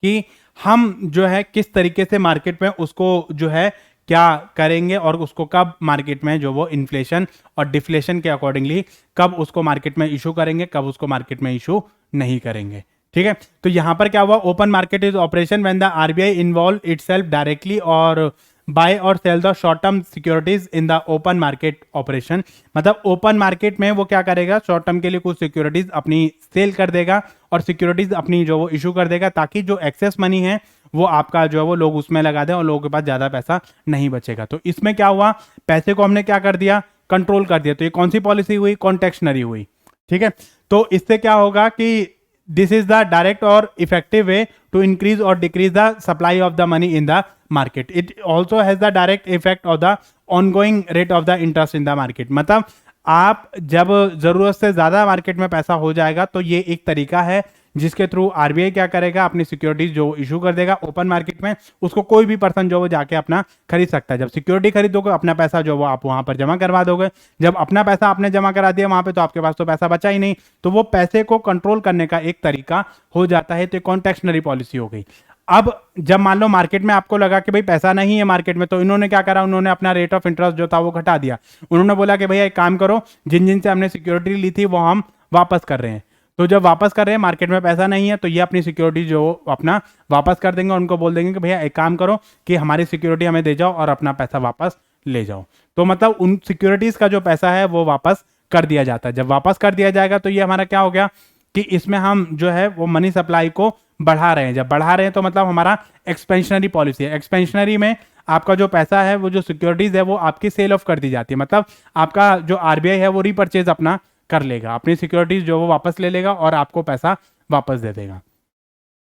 कि हम जो है किस तरीके से मार्केट में उसको जो है क्या करेंगे और उसको कब मार्केट में जो वो इन्फ्लेशन और डिफ्लेशन के अकॉर्डिंगली कब उसको मार्केट में इशू करेंगे, कब उसको मार्केट में इशू नहीं करेंगे। ठीक है, तो यहां पर क्या हुआ, open market is operation when the RBI involve itself directly or buy or sell the short term securities in the open market operation. मतलब ओपन मार्केट में वो क्या करेगा, शॉर्ट टर्म के लिए कुछ सिक्योरिटीज अपनी सेल कर देगा और सिक्योरिटीज अपनी जो वो इशू कर देगा, ताकि जो एक्सेस मनी है वो आपका जो है वो लोग उसमें लगा दें और लोगों के पास ज्यादा पैसा नहीं बचेगा। तो इसमें क्या हुआ, पैसे को हमने क्या कर दिया, कंट्रोल कर दिया। तो ये कौन सी पॉलिसी हुई, कॉन्टेक्शनरी हुई। ठीक है, तो इससे क्या होगा कि दिस इज द डायरेक्ट और इफेक्टिव वे टू इंक्रीज और decrease the supply of the money in the market. It also has the direct effect of the ongoing rate of the interest in the market. मतलब आप जब जरूरत से ज्यादा market में पैसा हो जाएगा तो ये एक तरीका है जिसके थ्रू आरबीआई क्या करेगा, अपनी सिक्योरिटीज जो इशू कर देगा ओपन मार्केट में, उसको कोई भी पर्सन जो वो जाके अपना खरीद सकता है। जब सिक्योरिटी खरीदोगे अपना पैसा जो वो आप वहां पर जमा करवा दोगे, जब अपना पैसा आपने जमा करा दिया वहां पे तो आपके पास तो पैसा बचा ही नहीं, तो वो पैसे को कंट्रोल करने का एक तरीका हो जाता है। तो कॉन्टेक्शनरी पॉलिसी हो गई। अब जब मान लो मार्केट में आपको लगा कि भाई पैसा नहीं है मार्केट में, तो इन्होंने क्या करा, उन्होंने अपना रेट ऑफ इंटरेस्ट जो था वो घटा दिया। उन्होंने बोला कि भैया एक काम करो, जिन जिन से हमने सिक्योरिटी ली थी वो हम वापस कर रहे हैं। तो जब वापस कर रहे हैं, मार्केट में पैसा नहीं है, तो ये अपनी सिक्योरिटी जो अपना वापस कर देंगे। उनको बोल देंगे कि भैया एक काम करो कि हमारी सिक्योरिटी हमें दे जाओ और अपना पैसा वापस ले जाओ। तो मतलब उन सिक्योरिटीज का जो पैसा है वो वापस कर दिया जाता है। जब वापस कर दिया जाएगा तो ये हमारा क्या हो गया कि इसमें हम जो है वो मनी सप्लाई को बढ़ा रहे हैं। जब बढ़ा रहे हैं तो मतलब हमारा एक्सपेंशनरी पॉलिसी है। एक्सपेंशनरी में आपका जो पैसा है, वो जो सिक्योरिटीज है वो आपकी सेल ऑफ कर दी जाती है। मतलब आपका जो आरबीआई है वो रीपर्चेज अपना कर लेगा, अपनी सिक्योरिटीज जो वो वापस ले लेगा और आपको पैसा वापस दे देगा।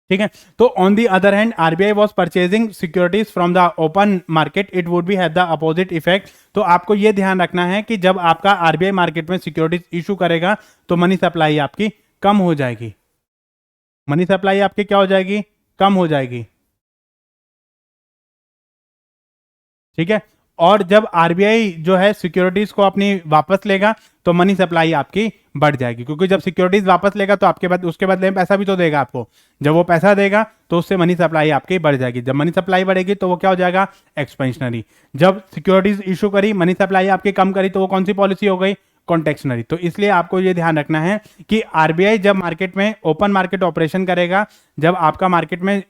ठीक है, तो on the other hand RBI was purchasing securities from the open market, it would be have the opposite effect. तो आपको यह ध्यान रखना है कि जब आपका आरबीआई मार्केट में सिक्योरिटीज इशू करेगा तो मनी सप्लाई आपकी कम हो जाएगी। मनी सप्लाई आपकी क्या हो जाएगी, कम हो जाएगी। ठीक है। और जब आरबीआई जो है सिक्योरिटीज को अपनी वापस लेगा तो मनी सप्लाई आपकी बढ़ जाएगी, क्योंकि जब सिक्योरिटीज वापस लेगा तो आपके बाद उसके बदले में पैसा भी तो देगा आपको। जब वो पैसा देगा तो उससे मनी सप्लाई आपकी बढ़ जाएगी। जब मनी सप्लाई बढ़ेगी तो वो क्या हो जाएगा, एक्सपेंशनरी। जब सिक्योरिटीज इशू करी, मनी सप्लाई आपकी कम करी, तो वो कौन सी पॉलिसी हो गई, कॉन्टेक्शनरी। तो इसलिए आपको ये ध्यान रखना है कि आरबीआई जब मार्केट में ओपन मार्केट ऑपरेशन करेगा, जब आपका मार्केट में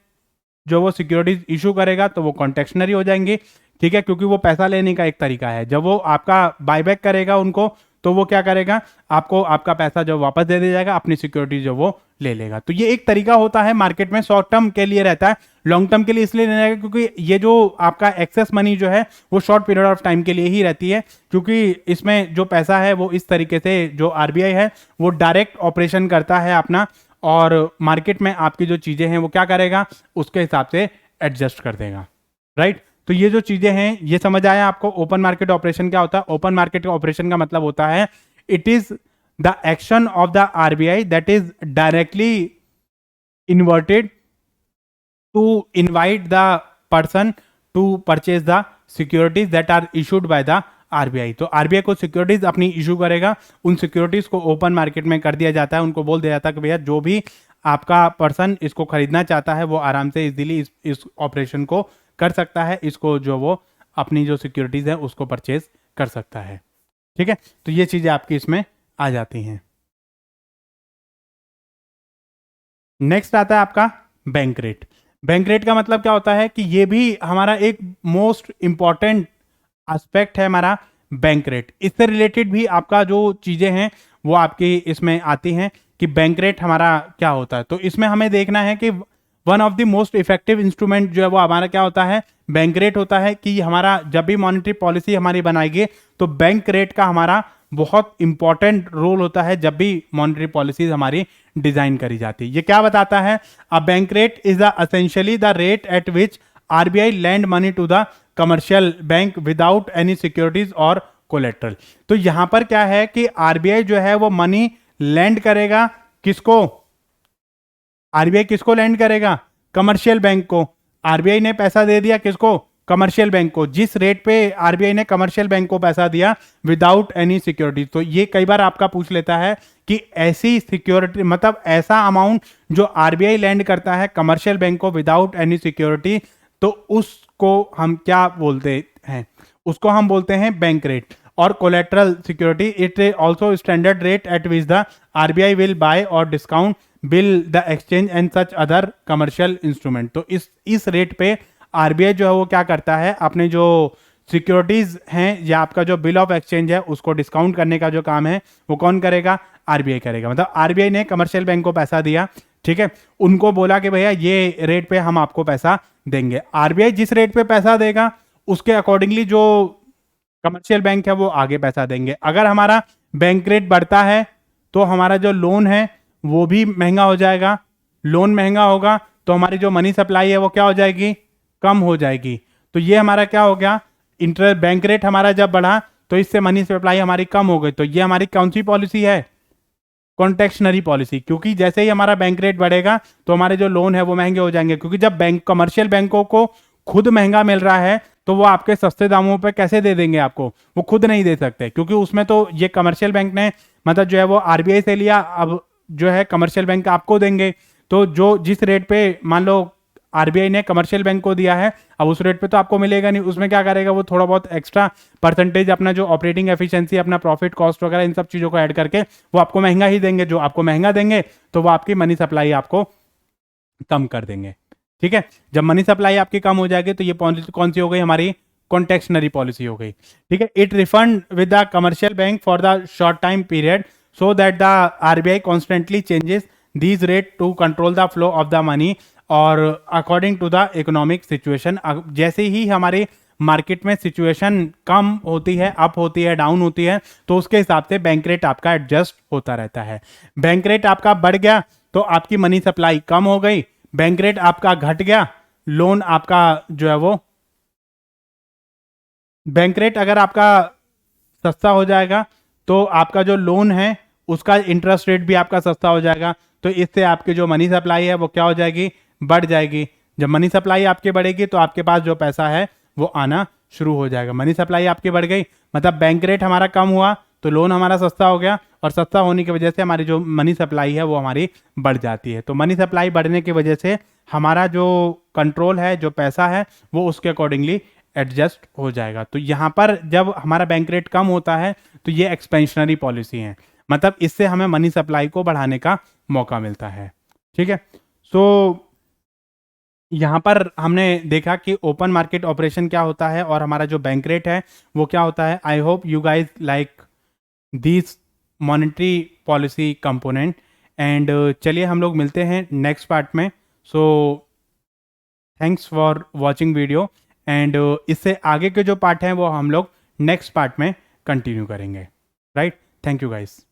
जो वो सिक्योरिटीज इशू करेगा तो वो कॉन्टेक्शनरी हो जाएंगी, ठीक है, क्योंकि वो पैसा लेने का एक तरीका है। जब वो आपका बायबैक करेगा उनको, तो वो क्या करेगा, आपको आपका पैसा जो वापस दे दिया जाएगा, अपनी सिक्योरिटी जो वो ले लेगा। तो ये एक तरीका होता है मार्केट में, शॉर्ट टर्म के लिए रहता है, लॉन्ग टर्म के लिए इसलिए नहीं रहेगा क्योंकि ये जो आपका एक्सेस मनी जो है वो शॉर्ट पीरियड ऑफ टाइम के लिए ही रहती है, क्योंकि इसमें जो पैसा है वो इस तरीके से जो आरबीआई है वो डायरेक्ट ऑपरेशन करता है अपना, और मार्केट में आपकी जो चीजें हैं वो क्या करेगा, उसके हिसाब से एडजस्ट कर देगा, राइट। तो ये जो चीजें हैं ये समझ आया आपको। ओपन मार्केट ऑपरेशन क्या होता है, ओपन मार्केट ऑपरेशन का मतलब होता है it is the action of the RBI that is directly inverted to invite the person to purchase the securities that are issued by the RBI. तो RBI को securities अपनी इशू करेगा, उन securities को ओपन मार्केट में कर दिया जाता है, उनको बोल दिया जाता है कि भैया जो भी आपका पर्सन इसको खरीदना चाहता है वो आराम से इजीली इस ऑपरेशन को कर सकता है, इसको जो वो अपनी जो सिक्योरिटीज है उसको परचेज कर सकता है, ठीक है। तो ये चीजें आपकी इसमें आ जाती हैं। नेक्स्ट आता है आपका बैंक रेट। बैंक रेट का मतलब क्या होता है कि ये भी हमारा एक मोस्ट इंपॉर्टेंट एस्पेक्ट है हमारा बैंक रेट। इससे रिलेटेड भी आपका जो चीजें हैं वो आपकी इसमें आती हैं कि बैंक रेट हमारा क्या होता है। तो इसमें हमें देखना है कि one of the most effective instrument जो है वो हमारा क्या होता है, बैंक रेट होता है। कि हमारा जब भी मॉनेटरी पॉलिसी हमारी बनाएगी तो बैंक रेट का हमारा बहुत इंपॉर्टेंट रोल होता है जब भी मॉनेटरी पॉलिसीज हमारी डिजाइन करी जाती है। ये क्या बताता है, a bank rate is the essentially the rate at which RBI lend money to the commercial bank without any securities or collateral. तो यहां पर क्या है कि आरबीआई जो है वो मनी लैंड करेगा किसको, आरबीआई किसको लैंड करेगा, कमर्शियल बैंक को। आरबीआई ने पैसा दे दिया किसको, कमर्शियल बैंक को। जिस रेट पे आरबीआई ने कमर्शियल बैंक को पैसा दिया विदाउट एनी सिक्योरिटी। तो ये कई बार आपका पूछ लेता है कि ऐसी सिक्योरिटी मतलब ऐसा अमाउंट जो आरबीआई लैंड करता है कमर्शियल बैंक को विदाउट एनी सिक्योरिटी, तो उसको हम क्या बोलते हैं, उसको हम बोलते हैं बैंक रेट। और collateral security it also standard rate at which the RBI will buy और discount bill the exchange and such other commercial instrument. तो इस रेट पे आरबीआई जो है वो क्या करता है, अपने जो सिक्योरिटीज हैं या आपका जो बिल ऑफ एक्सचेंज है उसको डिस्काउंट करने का जो काम है वो कौन करेगा, आरबीआई करेगा। मतलब आरबीआई ने कमर्शियल बैंक को पैसा दिया, ठीक है, उनको बोला कि भैया ये रेट पे हम आपको पैसा देंगे। आरबीआई जिस रेट पे पैसा देगा उसके अकॉर्डिंगली जो कमर्शियल बैंक है वो आगे पैसा देंगे। अगर हमारा बैंक रेट बढ़ता है तो हमारा जो लोन है वो भी महंगा हो जाएगा। लोन महंगा होगा तो हमारी जो मनी सप्लाई है वो क्या हो जाएगी, कम हो जाएगी। तो ये हमारा क्या हो गया, इंटरेस्ट बैंक रेट हमारा जब बढ़ा तो इससे मनी सप्लाई हमारी कम हो गई। तो ये हमारी कौन सी पॉलिसी है, कॉन्टेक्शनरी पॉलिसी। क्योंकि जैसे ही हमारा बैंक रेट बढ़ेगा तो हमारे जो लोन है वो महंगे हो जाएंगे। क्योंकि जब बैंक कमर्शियल बैंकों को खुद महंगा मिल रहा है तो वो आपके सस्ते दामों पे कैसे दे देंगे आपको, वो खुद नहीं दे सकते। क्योंकि उसमें तो ये कमर्शियल बैंक ने मतलब जो है वो आरबीआई से लिया, अब जो है कमर्शियल बैंक आपको देंगे। तो जो जिस रेट पे मान लो आरबीआई ने कमर्शियल बैंक को दिया है, अब उस रेट पे तो आपको मिलेगा नहीं। उसमें क्या करेगा वो थोड़ा बहुत एक्स्ट्रा परसेंटेज अपना जो ऑपरेटिंग एफिशिएंसी, अपना प्रॉफिट कॉस्ट वगैरह इन सब चीज़ों को ऐड करके वो आपको महंगा ही देंगे। जो आपको महंगा देंगे तो वो आपकी मनी सप्लाई आपको कम कर देंगे, ठीक है। जब मनी सप्लाई आपकी कम हो जाएगी तो ये पॉलिसी कौन सी हो गई, हमारी कॉन्टेक्शनरी पॉलिसी हो गई, ठीक है। It refund with the commercial bank for the short time period so that the RBI constantly changes these rate to control the flow of the money और according to the economic situation। जैसे ही हमारे market में situation कम होती है, up होती है, down होती है, तो उसके हिसाब से बैंक रेट आपका एडजस्ट होता रहता है। बैंक रेट आपका बढ़ गया तो आपकी मनी सप्लाई कम हो गई, बैंक रेट आपका घट गया, लोन आपका जो है वो, बैंक रेट अगर आपका सस्ता हो जाएगा तो आपका जो लोन है उसका इंटरेस्ट रेट भी आपका सस्ता हो जाएगा। तो इससे आपकी जो मनी सप्लाई है वो क्या हो जाएगी, बढ़ जाएगी। जब मनी सप्लाई आपकी बढ़ेगी तो आपके पास जो पैसा है वो आना शुरू हो जाएगा। मनी सप्लाई आपकी बढ़ गई मतलब बैंक रेट हमारा कम हुआ तो लोन हमारा सस्ता हो गया, और सस्ता होने की वजह से हमारी जो मनी सप्लाई है वो हमारी बढ़ जाती है। तो मनी सप्लाई बढ़ने की वजह से हमारा जो कंट्रोल है, जो पैसा है, वो उसके अकॉर्डिंगली एडजस्ट हो जाएगा। तो यहाँ पर जब हमारा बैंक रेट कम होता है तो ये एक्सपेंशनरी पॉलिसी है, मतलब इससे हमें मनी सप्लाई को बढ़ाने का मौका मिलता है। ठीक है, सो यहाँ पर हमने देखा कि ओपन मार्केट ऑपरेशन क्या होता है और हमारा जो बैंक रेट है वो क्या होता है। I hope you guys like this monetary policy component, and चलिए हम लोग मिलते हैं नेक्स्ट पार्ट में। So thanks for watching video, and इससे आगे के जो पार्ट हैं वो हम लोग नेक्स्ट पार्ट में कंटिन्यू करेंगे। Right, thank you guys.